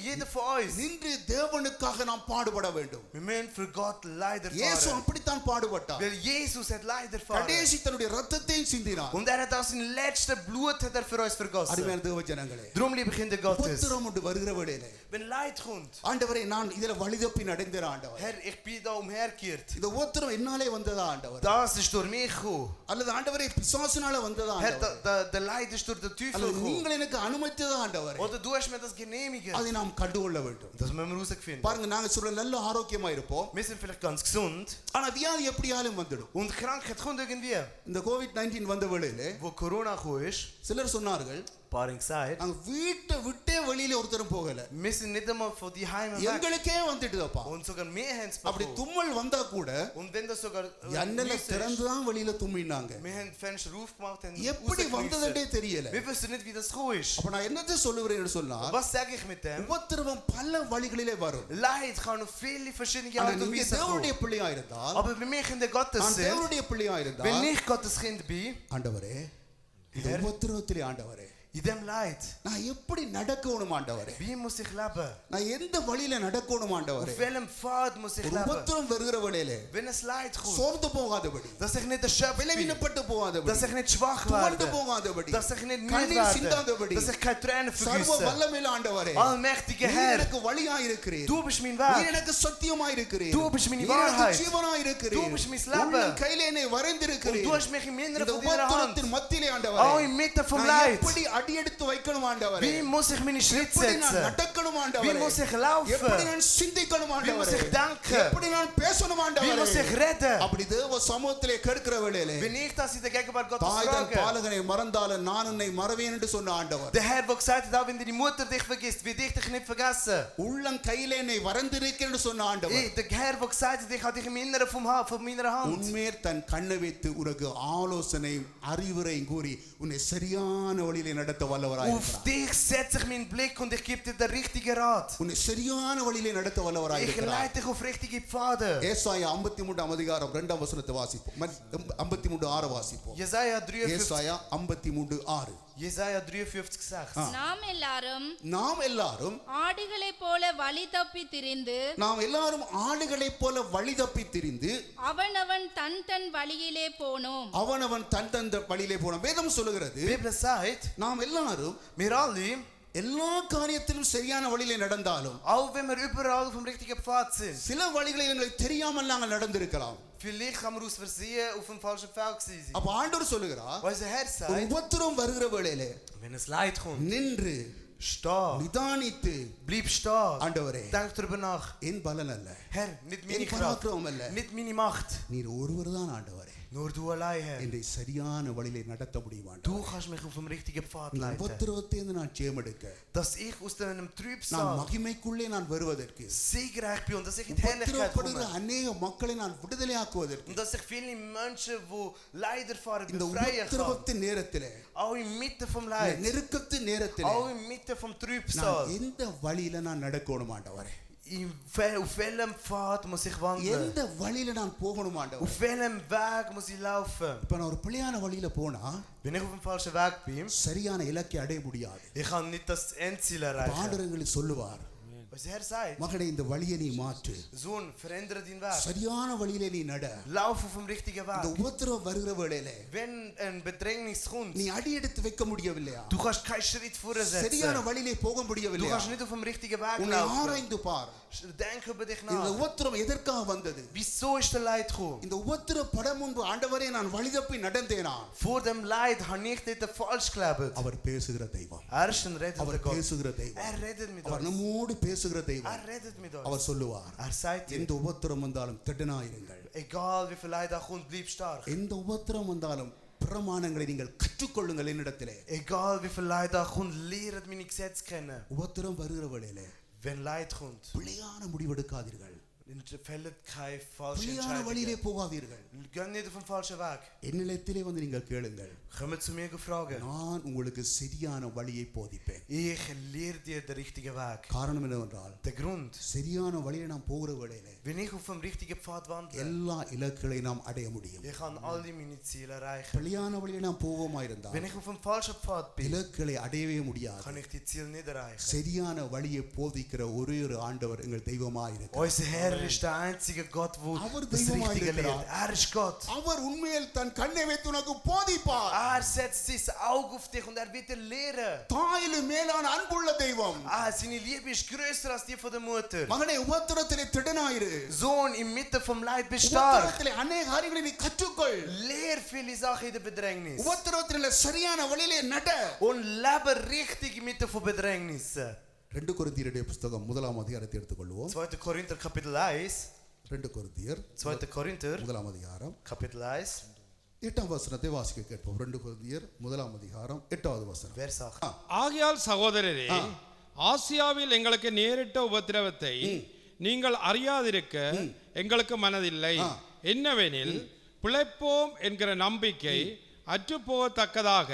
Jeder von uns, நின்று தேவனுக்காக நாம் பாடுபட வேண்டும் wir müssen für Gott Leid இயேசு erfahren. அப்படித்தான் பாடுபட்டார் Weil Jesus hat Leid erfahren. கடைசி தன்னுடைய ரத்தத்தையும் சிந்தினார் Und er hat auch sein letztes Blut hat er für uns vergossen. அருமையான தேவ ஜனங்களே Darum, liebe Kinder Gottes, உபத்திரம் ஒன்று வருகிற வேளையிலே wenn Leid kommt, ஆண்டவரே நான் இதுல வழிதப்பி நடந்தேன் ஆண்டவர் Herr, ich bin da umhergekehrt. இந்த உபத்திரம் என்னாலே வந்ததா ஆண்டவர் Das ist durch mich gekommen. அல்லது ஆண்டவரே பிசாசினால வந்ததா Herr, ஆண்டவர் der Leid ist durch den Teufel அல்லது gekommen. நீங்கள் எனக்கு அனுமதித்ததா ஆண்டவர் Oder du hast mir das genehmigt. அதை நாம் கண்டுகொள்ள வேண்டும் Das müssen wir herausfinden. பாருங்க நாங்க சொல்ற நல்ல ஆரோக்கியமா இருப்போம் Wir sind vielleicht ganz gesund ஆனா வியாதி எப்படியாலும் வந்துடும் und Krankheit kommt irgendwie. இந்த கோவிட்-19 வந்த வேளையிலே Wo Corona gekommen ist, சிலர் சொன்னார்கள் paar gesagt, நாங்க வீட்டை விட்டே வெளியில ஒருத்தரும் போகல wir sind nicht einmal von die Heime weg. எங்களுக்கே வந்துட்டுதப்பா Und sogar wir haben es அப்படி bekommen. தும்மல் வந்தா கூட Und wenn das sogar ஜன்னல Nüsse ist, திறந்து தான் வெளியில தும்மினாங்க wir haben Fenster aufgemacht und எப்படி வந்ததுன்றே தெரியல wir wissen nicht, wie das gekommen ist. அப்ப நான் என்னத்தை சொல்லுகிறேன்னு சொன்னா Was sage ich mit dem? உபத்திரவம் பல வழிகளிலே வரும் Leid kann auf viele verschiedene ஆனா Art und நீங்க Weise தேவனுடைய kommen. பிள்ளையா இருந்தால் Aber wenn wir Kinder Gottes நான் sind, தேவனுடைய பிள்ளையா wenn இருந்தால் ich Gottes Kind bin, ஆண்டவரே இந்த Herr, உபத்திரவத்திலே ஆண்டவரே in dem Leid, நான் எப்படி நடக்கணும் ஆண்டவரே wie muss ich leben? நான் எந்த வழியில நடக்கணும் ஆண்டவரே Auf welchem Pfad muss ich ஒரு leben? உபத்திரம் வருகிற வேளையிலே Wenn es Leid kommt, சோர்ந்து போகாதபடி dass ich nicht erschöpft bin, விளைவினப்பட்டு போகாதபடி dass ich nicht schwach துவண்டு werde, போகாதபடி dass ich nicht müde கண்ணீர் werde, சிந்தாதபடி dass ich keine Tränen சர்வ vergieße. வல்லமையுள்ள ஆண்டவரே Allmächtiger நீர் Herr, எனக்கு வழியா இருக்கிறீர் du bist mein நீர் Weg, எனக்கு சத்தியமா இருக்கிறீர் Du bist meine நீர் எனக்கு Wahrheit. ஜீவனா இருக்கிறீர் Du bist mein Leben. உன் கையிலே என்னை und வரைந்திருக்கிறீர் du hast mich im Inneren இந்த von deiner Hand, உபத்திரத்தின் மத்தியிலே ஆண்டவரே auch inmitten vom நான் Leid. எப்படி அடியெடுத்து வைக்கணும் ஆண்டவரே Wie muss ich meine Schritte எப்படி நான் setzen? நடக்கணும் Wie ஆண்டவரே muss ich laufen? எப்படி நான் சிந்திக்கணும் Wie muss ஆண்டவரே ich denken? எப்படி நான் பேசணும் Wie muss ich ஆண்டவரே reden? அப்படி தேவ சமூகத்திலே கேட்கிற வேளையிலே Wenn ich das in der Gegenwart Gottes தாய் தன் frage, பாலகனை மறந்தாலும் நான் உன்னை மறவேன் என்று சொன்ன ஆண்டவர் der Herr, der gesagt hat, auch wenn deine Mutter dich vergisst, wird ich dich nicht vergessen. உள்ளம் கையிலே என்னை வரைந்திருக்கிறேன் என்று சொன்ன ஆண்டவர் Der Herr, der gesagt hat, ich habe dich im Inneren von meiner Hand. உன்மேல் தன் கண்ணை வைத்து உனக்கு ஆலோசனையும் அறிவுரையும் கூறி உன்னை சரியான வழியிலே நடத்த வல்லவராய் Auf dich setze ich meinen Blick und ich gebe dir den richtigen Rat. உன்னை சரியான வழியிலே நடத்த வல்லவராய் Ich leite dich auf richtige Pfade. ஏசாயா 53 அதிகாரம் 2 வசனத்தை வாசிப்போம் 53:6 வாசிப்போம் Jesaja 53, ஏசாயா 53:6 Jesaja 53,6. நாம் எல்லாரும் ஆடுகளைப் போல வழி தப்பி திரிந்து நாம் எல்லாரும் ஆடுகளைப் போல வழி தப்பி திரிந்து அவனவன் தன் தன் வழியிலே போனோம் அவனவன் தன் தன் வழியிலே போனோம் வேதம் சொல்லுகிறது Die Bibel sagt, நாம் எல்லாரும் wir alle, எல்லா காரியத்திலும் சரியான வழியிலே நடந்தாலும் auch wenn wir überall auf dem richtigen Pfad sind, சில வழிகளில் எங்களுக்கு தெரியாமல் நாங்கள் நடந்திருக்கலாம் vielleicht kann man aus Versehen auf dem falschen Pfad gewesen sein. அப்ப ஆண்டவர் சொல்லுகிறார் Weil der Herr ஒரு sagt, உபத்திரம் வருகிற வேளையிலே wenn es Leid kommt, நின்று steh, நிதானித்து bleib stehen, ஆண்டவரே denk darüber nach. என் பலன் அல்ல Herr, nicht meine என் Kraft, பராக்கிரமம் அல்ல nicht meine Macht, நீர் ஒருவர் தான் ஆண்டவரே nur du allein, Herr. என்னை சரியான வழியிலே நடத்த முடியும் Du kannst mich auf dem richtigen Pfad இந்த leiten. உபத்திரவத்தை நான் ஜெயமெடுக்க Dass ich aus einem நான் Trübsal மகிமைக்குள்ளே நான் வருவதற்கு siegreich bin und dass ich in die Herrlichkeit உபத்திரவப்படுகிற komme. அநேக மக்களை நான் விடுதலையாக்குவதற்கு Und dass ich viele Menschen, die Leid erfahren, இந்த befreien kann. உபத்திரவத்தின் நேரத்திலே Auch inmitten vom இந்த Leid. நெருக்கத்தின் நேரத்திலே Auch inmitten vom நான் Trübsal. எந்த வழியில நான் நடக்கணும் ஆண்டவரே Auf welchem Pfad muss ich wandeln? எந்த வழியில நான் போகணும் ஆண்டவரே Auf welchem Weg muss ich laufen? இப்ப நான் ஒரு பிழையான வழியில போனா Wenn ich auf dem falschen Weg bin, சரியான இலக்கை அடைய முடியாது ich kann nicht das Endziel erreichen. பாண்டவர்கள் சொல்லுவார் Was der Herr sagt, மகனே இந்த வழியை நீ மாற்று Sohn, verändere deinen Weg. சரியான வழியிலே நீ நட Lauf auf dem richtigen இந்த Weg. உபத்திரவம் வருகிற வேளையிலே Wenn ein Bedrängnis kommt, நீ அடி எடுத்து வைக்க முடியவில்லையா du kannst keinen Schritt சரியான vorsetzen. வழியிலே போக Du முடியவில்லையா kannst nicht auf dem richtigen Weg உன்னை laufen. ஆராய்ந்து பார் Denk über dich இந்த nach. உபத்திரம் எதற்காக வந்தது Wieso ist der Leid gekommen? இந்த உபத்திர படம் முன்பு ஆண்டவரே நான் வழி தப்பி நடந்தேனா Vor dem Leid habe ich dort falsch gelebt. அவர் பேசுகிற தெய்வம் Er ist ein rettender அவர் Gott. பேசுகிற தெய்வம் Er redet mit அவர் uns. நம்மோடு பேசுகிற Er தெய்வம் redet mit uns. அவர் சொல்லுவார் Er sagt dir, எந்த உபத்திரம் வந்தாலும் திடனாயிருங்கள் egal wie viel Leid auch kommt, bleib stark. எந்த உபத்திரம் வந்தாலும் பிரமாணங்களை நீங்கள் கற்றுக்கொள்ளுங்கள் என்னிடத்திலே. Egal wie viel Leid da kommt, lehrt meine Gesetze kennen. உபத்திரம் வருகிற வேளையிலே Wenn Leid kommt, பிழையான முடிவெடுக்காதீர்கள், fällt keine falsche பிழையான வழியிலே Entscheidungen. போகாதீர்கள். Geht nicht auf den falschen Weg. என்னிடத்திலே வந்து நீங்கள் கேளுங்கள், Kommt zu mir fragen. நான் உங்களுக்கு சரியான வழியை போதிப்பேன். Ich lehre dir den richtigen Weg. காரணம் என்னவென்றால் Der Grund, சரியான வழியை நாம் போகிற வேளையிலே wenn ich auf dem richtigen Pfad wandle, எல்லா இலக்குகளை நாம் அடைய முடியும். ich kann alle meine Ziele erreichen. பிழையான வழியை நாம் போவோமா இருந்தால் Wenn ich auf dem falschen Pfad bin, இலக்குகளை அடையவே முடியாது. kann ich die Ziele nicht erreichen. சரியான வழியை போதிக்கிற ஒரே ஒரு ஆண்டவர் எங்கள் தெய்வமாய் இருக்கிறார். Unser Herr ist der einzige Gott, Aber der das Däimon Richtige இருக்கிறார். lehrt. Er ist Gott. அவர் உண்மையில் தன் கண்ணை வைத்து உனக்கு போதிப்பார். Er setzt sein Auge auf dich und er wird dir lehren. தாயிலும் மேலான அன்புள்ள தெய்வம். Seine Liebe ist größer als die von der Mutter. மகனே உபத்திரத்திலே திடனாயிரு. Sohn, inmitten vom Leid bist stark. உபத்திரத்திலே அநேக காரியங்களை நீ கற்றுக்கொள். Lehr viele Sachen in der Bedrängnis. உபத்திரத்திலே சரியான வழியிலே நட. Und lebe richtig inmitten von Bedrängnissen. 2 கொரிந்தியருடைய புத்தகம் 1ஆம் அதிகாரத்தை எடுத்துக்கொள்வோம். 2. Korinther Kapitel 1. 2 கொரிந்தியர் 2. Korinther 1ஆம் அதிகாரம் Kapitel 1. 8ஆம் வசனத்தை வாசிக்க கேட்போம். 2 கொரிந்தியர் 1ஆம் அதிகாரம் 8வது வசனம். Vers 8. ஆகையால் சகோதரரே, ஆசியாவில் எங்களுக்கு நேரிட்ட உபத்திரவத்தை நீங்கள் அறியாதிருக்க எங்களுக்கு மனதில்லை. என்னவெனில், பிழைப்போம் என்கிற நம்பிக்கை அற்றுப்போகத்தக்கதாக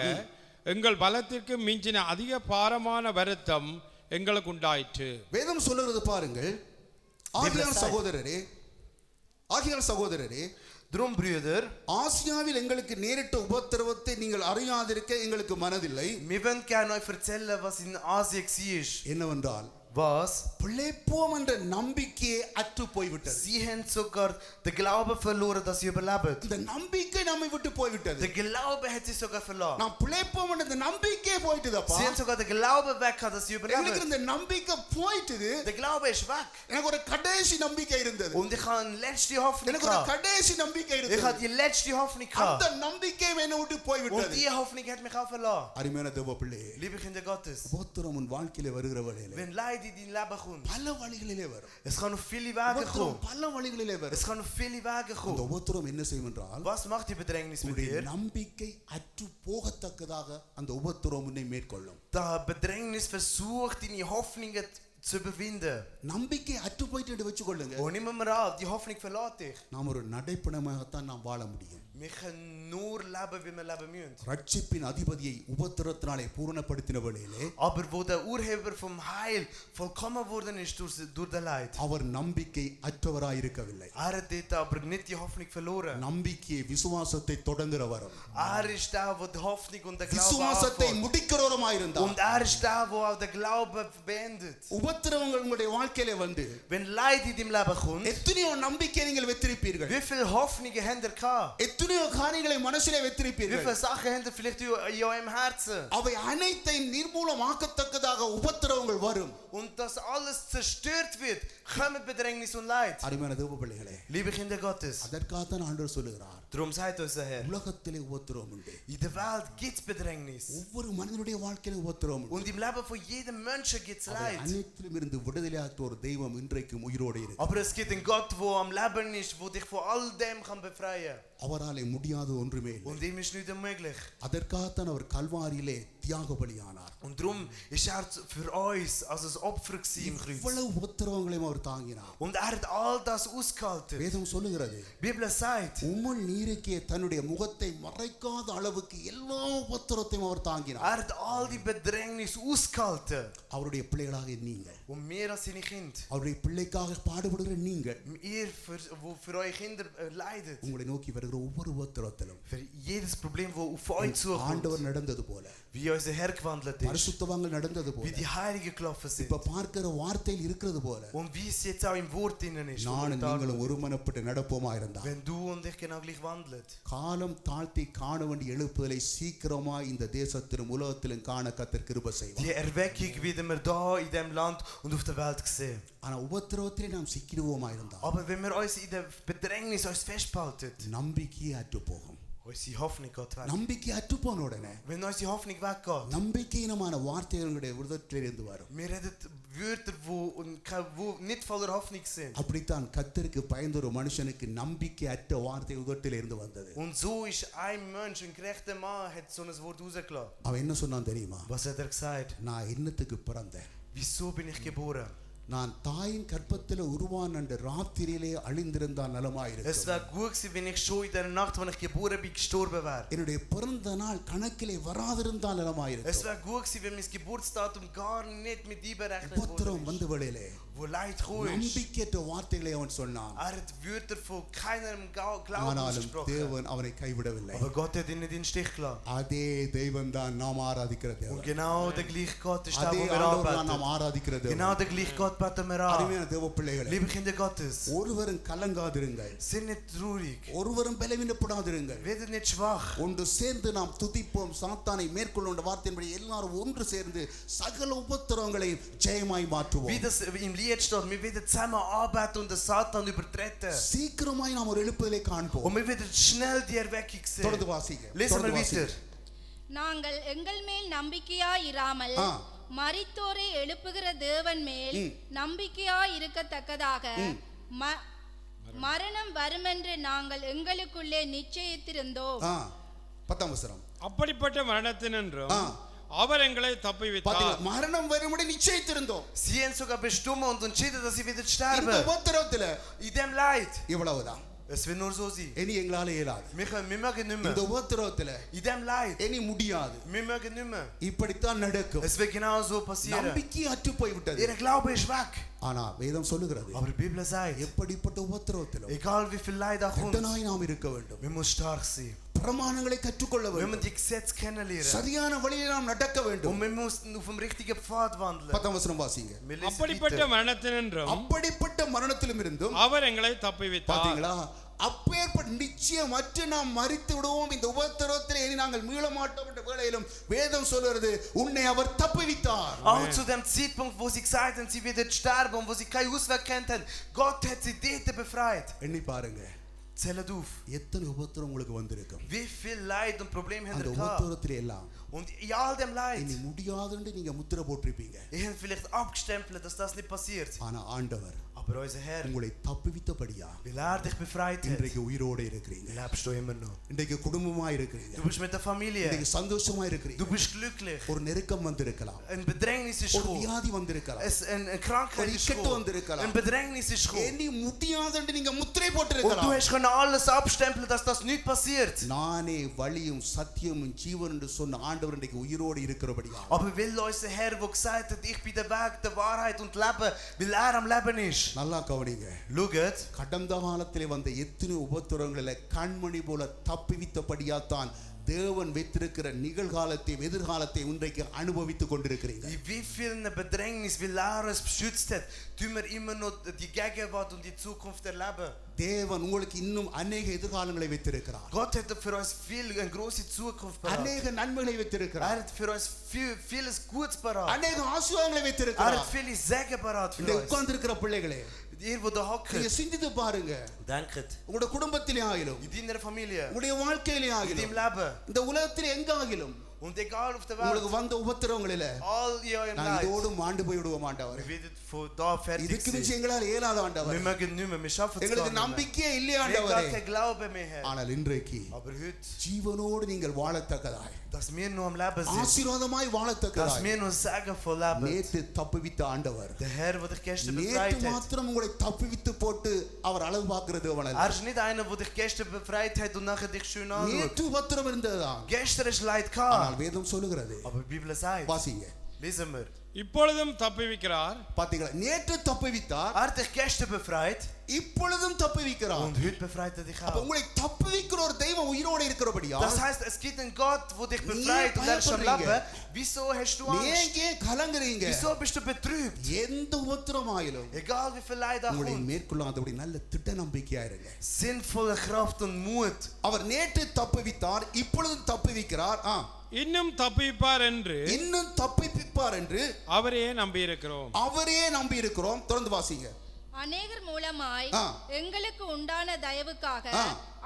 எங்கள் பலத்திற்கு மிஞ்சின அதிக பாரமான வருத்தம் எங்களுக்கு உண்டாயிற்று. வேதம் சொல்லுகிறது பாருங்கள். ஆகையால் சகோதரரே, Drum, Brüder, ஆசியாவில் எங்களுக்கு நேரிட்ட உபத்திரவத்தை நீங்கள் அறியாதிருக்க எங்களுக்கு மனதில்லை. wir wollen gerne euch erzählen, was in Asien war. என்னவென்றால் Was? பிழைப்போம் என்ற நம்பிக்கையே அற்று போய்விட்டது. Sie haben sogar den Glauben verloren, dass sie überleben. இந்த நம்பிக்கை நம்மை விட்டு போய்விட்டது. Der Glaube hat sie sogar verloren. நாம் பிழைப்போம் என்ற இந்த நம்பிக்கையே போயிட்டதப்பா. Sie haben sogar den Glauben weg, dass sie எனக்கு überleben. இந்த நம்பிக்கை போயிட்டது. Der Glaube ist weg. எனக்கு ஒரு கடைசி நம்பிக்கை இருந்தது. Und ich habe eine letzte Hoffnung எனக்கு ஒரு gehabt. கடைசி நம்பிக்கை Ich இருந்தது. hatte die letzte Hoffnung அந்த gehabt. நம்பிக்கை என்னை விட்டு Und போய்விட்டது. die Hoffnung hat mich auch verloren. அருமையான தேவ பிள்ளையே, Liebe Kinder Gottes, உபத்திரம் உன் வாழ்க்கையிலே வருகிற வேளையிலே wenn Leid in dein Leben kommt, பல வழிகளிலே வரும். es kann auf viele Wege உபத்திரம் kommen. பல வழிகளிலே வரும். Es kann auf viele Wege இந்த kommen. உபத்திரம் என்ன செய்யும் என்றால், Was macht die Bedrängnis mit உன்னுடைய dir? நம்பிக்கை அற்று போகத்தக்கதாக அந்த உபத்திரம் உன்னை மேற்கொள்ளும். Da Bedrängnis versucht, deine Hoffnungen zu überwinden. நம்பிக்கை அற்று போயிட்டு என்று வச்சுக்கொள்ளுங்க. Und nimm mal an, die Hoffnung verlässt dich. நாம் ஒரு நடைப்பணமாகத்தான் நாம் வாழ முடியும். Wir können nur leben, wie wir leben müssen. ரட்சிப்பின் அதிபதியை உபத்திரத்தினாலே பூரணப்படுத்தின வேளையிலே Aber wo der Urheber vom Heil vollkommen worden ist durch den Leid, அவர் நம்பிக்கை அற்றவராயிருக்கவில்லை. hat dort aber nicht die Hoffnung verloren. நம்பிக்கையை விசுவாசத்தை தொடங்குகிறவரும் Ist der, der die Hoffnung und den Glauben விசுவாசத்தை anfängt. முடிக்கிறவருமாயிருந்தார். Und ist der, der auch den Glauben beendet. உபத்திரவங்கள் உங்களுடைய வாழ்க்கையிலே வந்து Wenn Leid in deinem Leben kommt, எத்தனையோ நம்பிக்கை நீங்கள் வைத்திருப்பீர்கள். wie viele Hoffnungen habt ihr gehabt? எத்தனையோ காரியங்களை மனசிலே Wie வைத்திருப்பீர்கள். viele Sachen habt ihr vielleicht in eurem Herzen? அவை அனைத்தையும் நிர்மூலமாக்கத்தக்கதாக உபத்திரவங்கள் வரும். Und dass alles zerstört wird, kommen Bedrängnis und Leid. அருமையான தேவ பிள்ளைகளே, Liebe Kinder Gottes, அதற்காகத்தான் ஆண்டவர் சொல்லுகிறார், darum sagt unser Herr, உலகத்திலே உபத்திரவம் உண்டு. in der Welt gibt es Bedrängnis. ஒவ்வொரு மனிதனுடைய வாழ்க்கையிலும் உபத்திரவம் உண்டு. Und im Leben von jedem Menschen gibt es அவை Leid. அனைத்திலும் இருந்து விடுதலையாற்ற ஒரு தெய்வம் இன்றைக்கும் உயிரோடு இருக்கு. Aber es gibt einen Gott, der am Leben ist, der dich von all dem kann befreien. அவராலே முடியாத ஒன்றுமே இல்லை. Und ihm ist nichts unmöglich. அதற்காகத்தான் அவர் கல்வாரியிலே தியாக பலியானார். Und darum ist er für uns als ein Opfer gewesen im Kreuz. இவ்வளவு உபத்திரவங்களையும் அவர் தாங்கினார். Und er hat all das ausgehalten. வேதம் சொல்லுகிறது, Die Bibel sagt, உம்முள் நீருக்கே தன்னுடைய முகத்தை மறைக்காத அளவுக்கு எல்லா உபத்திரத்தையும் அவர் தாங்கினார். er hat all die Bedrängnis ausgehalten. அவருடைய பிள்ளைகளாக நீங்கள், Und wir als seine Kinder, அவருடைய பிள்ளைக்காக பாடுபடுகிற நீங்கள், ihr für eure Kinder leidet. உங்களை நோக்கி வருகிற ஒவ்வொரு உபத்திரத்திலும் Für jedes Problem, das auf euch zukommt. ஆண்டவர் நடந்தது போல, Wie unser Herr gewandelt ist. பரிசுத்தவான்கள் நடந்தது Wie போல, die Heiligen gelaufen sind. இப்ப பார்க்கிற வார்த்தையில் இருக்கிறது போல, Und wie es jetzt auch im Wort drinnen ist. நானும் நீங்களும் ஒருமனப்பட்டு நடப்போமா இருந்தால், Wenn du und ich genau gleich wandelt. காலம் தாழ்த்தி காண வேண்டிய எழுப்புதலை சீக்கிரமா இந்த தேசத்திலும் உலகத்திலும் காண கர்த்தர் கிருபை செய்வார். Die Erweckung werden wir da in dem Land und auf der Welt sehen. ஆனா உபத்திரவத்திலே நாம் சிக்கிடுவோமா இருந்தால், Aber wenn wir uns in der Bedrängnis uns festhalten, நம்பிக்கையே அற்று போகும். unsere Hoffnung geht weg. நம்பிக்கை அற்றுப்போன உடனே Wenn unsere Hoffnung weggeht, நம்பிக்கையினமான வார்த்தைகளுடைய விருதத்திலிருந்து வரும். wir reden Wörter, wo nicht voller Hoffnung sind. அப்படித்தான் கர்த்தருக்கு பயந்த ஒரு மனுஷனுக்கு நம்பிக்கை அற்ற வார்த்தை உதட்டிலிருந்து வந்தது. Und so ist ein Mensch, ein gerechter Mann, hat so ein Wort rausgelassen. அவன் என்ன சொன்னான் தெரியுமா? Was hat gesagt? நான் என்னத்துக்கு பிறந்தேன்? Wieso bin ich geboren? நான் தாயின் கற்பத்தில் உருவான அந்த ராத்திரியிலே அழிந்திருந்தால் நலமாயிருக்கும். Es wäre gut gewesen, wenn ich schon in der Nacht, als ich geboren bin, gestorben wäre. என்னுடைய பிறந்த நாள் கணக்கிலே வராதிருந்தால் நலமாயிருக்கும். Es wäre gut gewesen, wenn mein Geburtsdatum gar nicht mit einberechnet உபத்திரம் wurde. வந்த வேளையிலே Wo Leid gekommen ist. நம்பிக்கையற்ற வார்த்தைகளை அவன் சொன்னான். Hat Wörter von keinem Glauben ஆனாலும் gesprochen. தேவன் அவனை கைவிடவில்லை. Aber Gott hat ihn nicht in den Stich gelassen. அதே தெய்வம் தான் நாம் ஆராதிக்கிற Und தேவன். genau der gleiche Gott ist der, அதே wo wir ஆண்டவர் தான் நாம் anbeten. ஆராதிக்கிற தேவன். Genau der gleiche Gott beten wir an. அருமையான தேவ பிள்ளைகளே, Liebe Kinder Gottes, ஒருவரும் கலங்காதிருங்கள், sind nicht traurig. ஒருவரும் பலவீனப்படாதிருங்கள். Werdet nicht schwach. ஒன்று சேர்ந்து நாம் துதிப்போம், சாத்தானை மேற்கொள்ளும் வார்த்தையின்படி எல்லாரும் ஒன்று சேர்ந்து சகல உபத்திரவங்களை ஜெயமாய் மாற்றுவோம். Wie das im Lied steht, wir werden zusammen arbeiten und den Satan übertreten. சீக்கிரமாய் நாம் ஒரு எழுப்புதலை காண்போம். Und wir werden schnell die Erweckung தொடர்ந்து sehen. வாசிங்க. Lesen wir weiter. நாங்கள் எங்கள் மேல் நம்பிக்கையாயிராமல் மரித்தோரை எழுப்புகிற தேவன் மேல் நம்பிக்கையாய் இருக்கத்தக்கதாக மரணம் வருமென்று நாங்கள் எங்களுக்குள்ளே நிச்சயித்திருந்தோம். 10ஆம் வசனம். அப்படிப்பட்ட மரணத்தினின்றும் அவர் எங்களை தப்புவித்தார். மரணம் வரும்படி நிச்சயித்திருந்தோம். Sie haben sogar bestimmt und entschieden, dass sie wieder இந்த sterben. உபத்திரவத்திலே In dem Leid. இவ்வளவுதான். Es wird nur so sein. இனி எங்களால இயலாது. Wir mögen nicht இந்த mehr. உபத்திரவத்திலே In dem Leid. இனி முடியாது. Wir mögen nicht mehr. இப்படித்தான் நடக்கும். Es wird genau so passieren. நம்பிக்கை அற்று போய்விட்டது. Ihr Glaube ist weg. ஆனா வேதம் சொல்லுகிறது, Aber die Bibel sagt, எப்படிப்பட்ட உபத்திரவத்திலும் egal wie viel Leid auch kommt, திடனாய் நாம் இருக்க வேண்டும். wir müssen stark sein. பிரமாணங்களை கற்றுக்கொள்ள Wir வேண்டும். müssen die Gesetze kennenlernen. சரியான வழியில் நாம் நடக்க வேண்டும். Und wir müssen auf dem richtigen Pfad wandeln. 10ஆம் வசனம் வாசிங்க. Wir lesen அப்படிப்பட்ட weiter. மரணத்தினின்றும் அப்படிப்பட்ட மரணத்திலும் இருந்தும் அவர் எங்களை தப்புவித்தார். பாத்தீங்களா? அப்பேற்பட்ட நிச்சயமற்று நாம் மரித்து விடுவோம், இந்த உபத்திரவத்தில் இனி நாங்கள் மீள மாட்டோம் என்ற வேளையிலும் வேதம் சொல்கிறது, உன்னை அவர் தப்புவித்தார். Auch zu dem Zeitpunkt, wo sie gesagt haben, sie werden sterben und wo sie keinen Ausweg kennt haben, Gott hat sie dort befreit. எண்ணி பாருங்க, Zählt auf. எத்தனை உபத்திரம் உங்களுக்கு வந்திருக்கும். Wie viel Leid und Probleme haben அந்த ihr gehabt? உபத்திரத்திலே எல்லாம் Und in all dem Leid, இனி முடியாதுன்னு நீங்க முத்திரை போட்டிருப்பீங்க. ihr habt vielleicht abgestempelt, dass das nicht passiert. ஆனா ஆண்டவர் Aber unser Herr, உங்களை தப்புவித்தபடியா weil er dich befreit hat, இன்றைக்கு உயிரோடு இருக்கிறீங்க. lebst du immer noch. இன்றைக்கு குடும்பமா இருக்கிறீங்க. Du bist mit der Familie. இன்றைக்கு சந்தோஷமா இருக்கிறீங்க. Du bist glücklich. ஒரு நெருக்கம் வந்திருக்கலாம், Ein Bedrängnis ist ஒரு gekommen. வியாதி வந்திருக்கலாம், Eine Krankheit ist gekommen. Ein Bedrängnis ist gekommen. இனி முடியாதுன்னு நீங்க முத்திரை Und du போட்டிருக்கலாம். hast können alles abstempeln, dass das nicht passiert. நானே வழியும் சத்தியமும் ஜீவன் என்று சொன்ன ஆண்டவர் இன்றைக்கு உயிரோடு இருக்கிறபடியா Aber will unser Herr, der gesagt hat, ich bin der Weg, der Wahrheit und Leben, weil er am Leben ist. நல்லா கவனிங்க. Schaut, கடந்த காலத்திலே வந்த எத்தனை உபத்திரவங்களிலே கண்மணி போல தப்பிவித்தபடியாத்தான் தேவன் வைத்திருக்கிற நிகழ்காலத்தையும் எதிர்காலத்தை இன்றைக்கு அனுபவித்துக் கொண்டிருக்கிறீர்கள். in wie vielen Bedrängnis, weil er uns beschützt hat, tun wir immer noch die Gegenwart und die Zukunft erleben. தேவன் உங்களுக்கு இன்னும் அநேக எதிர்காலங்களை வைத்திருக்கிறார். Gott hat für uns eine große Zukunft parat. அநேக நன்மைகளை வைத்திருக்கிறார். Er hat für uns vieles Gutes parat. அநேக ஆசீர்வாதங்களை Er வைத்திருக்கிறார். hat viele Segen parat für இந்த uns. உட்கார்ந்து இருக்கிற பிள்ளைகளே, Ihr, wo da நீங்க hockt, சிந்தித்து பாருங்க. denkt, உங்களுடைய குடும்பத்திலே ஆகிலும், in deiner Familie, உங்களுடைய வாழ்க்கையிலே in ஆகிலும், deinem Leben, இந்த உலகத்தில் எங்க ஆகிலும் und egal auf der உங்களுக்கு Welt, வந்த உபத்திரவங்களிலே all in eurem நான் Leid, இதோடு மாண்டு போய் விடுவோம் ஆண்டவர். wir werden von da fertig இதுக்கு மிஞ்சி sein. எங்களால் இயலாத Wir ஆண்டவர். mögen nicht mehr, wir schaffen es gar எங்களுக்கு nicht mehr. நம்பிக்கையே இல்லையா Wir haben gar ஆண்டவரே. keinen Glauben mehr, Herr. ஆனால் இன்றைக்கு Aber heute, ஜீவனோடு நீங்கள் வாழத்தக்கதாய், dass wir nur am Leben sind, ஆசீர்வாதமாய் dass வாழத்தக்கதாய் wir nur Segen voll leben. நேற்று தப்புவித்த ஆண்டவர் Der Herr, der dich gestern நேற்று befreit hat, மாத்திரம் உங்களை தப்புவித்து போட்டு அவர் அளவு பார்க்கிறது er ist nicht einer, der dich gestern befreit hat und nachher dich schön anschaut. நேற்று உபத்திரம் இருந்ததுதான். Gestern ist Leid ஆனால் gehabt, வேதம் சொல்லுகிறது, aber die Bibel sagt, வாசிங்க. lesen wir, இப்பொழுதும் தப்புவிக்கிறார். பாத்தீங்களா? நேற்று தப்புவித்தார், er hat dich gestern befreit இப்பொழுதும் தப்புவிக்கிறார். und heute befreit er dich அப்ப auch. உங்களை தப்புவிக்கிற ஒரு தெய்வம் உயிரோடு இருக்கிறபடியா Das heißt, es gibt einen Gott, der dich befreit und er ist am Leben. Wieso hast du Angst? நீங்க கலங்குறீங்க? Wieso bist du betrübt? எந்த உபத்திரமாயிலும் Egal wie viel Leid da உங்களை kommt, மேற்கொள்ளாதபடி நல்ல திட்ட நம்பிக்கையா இருங்க. sinnvolle Kraft und Mut. அவர் நேற்று தப்புவித்தார், இப்பொழுதும் தப்புவிக்கிறார், இன்னும் தப்புவிப்பார் என்று இன்னும் தப்புவிப்பார் என்று அவரையே நம்பியிருக்கிறோம். அவரே நம்பி இருக்கிறோம். தொடர்ந்து வாசிங்க. அநேகர் மூலமாய் ஆ. எங்களுக்கு உண்டான தயவுக்காக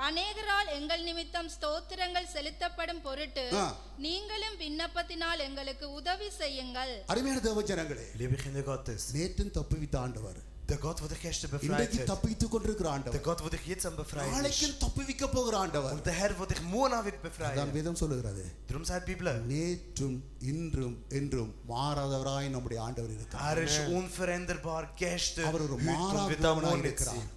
அநேகரால் எங்கள் நிமித்தம் ஸ்தோத்திரங்கள் செலுத்தப்படும் பொருட்டு ஆ. நீங்களும் விண்ணப்பத்தினால் எங்களுக்கு உதவி செய்யுங்கள். அருமையான தேவ ஜனங்களே, Liebe Kinder Gottes, நேற்றும் தப்புவித்த ஆண்டவர் der Gott, wo dich gestern befreit இன்றைக்கு hat, தப்புவித்துக் கொண்டிருக்கிற der ஆண்டவர், Gott, wo dich jetzt am befreien நாளைக்கும் ist, தப்புவிக்க போகிற ஆண்டவர். und der Herr, wo dich morgen wird அதான் befreien. வேதம் சொல்லுகிறது, Darum sagt die Bibel, நேற்றும் இன்றும் என்றும் மாறாதவராய் நம்முடைய ஆண்டவர் இருக்கிறார். ist unveränderbar gestern, அவர் ஒரு heute und wird am மாறாதவராய் Morgen இருக்கிறார். sein.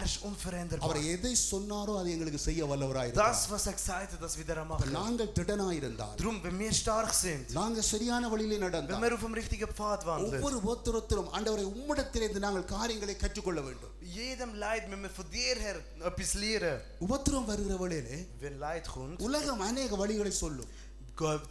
ist unveränderbar. அவர் எதை சொன்னாரோ அதை எங்களுக்கு செய்ய வல்லவராய் Das, இருக்கிறார். was gesagt hat, das wieder இப்ப machen. நாங்கள் திடனாய் இருந்தால், Darum, wenn wir stark sind, நாங்கள் சரியான வழியிலே wenn நடந்தால், wir auf dem richtigen Pfad wandeln, ஒவ்வொரு ஒருத்தரும் ஆண்டவரை உம்மிடத்திலிருந்து நாங்கள் காரியங்களை கற்றுக்கொள்ள வேண்டும். jedem Leid müssen wir von dir her etwas lernen. உபத்திரம் வருகிற வழியிலே Wenn Leid kommt, உலகம் அநேக வழிகளை சொல்லும்.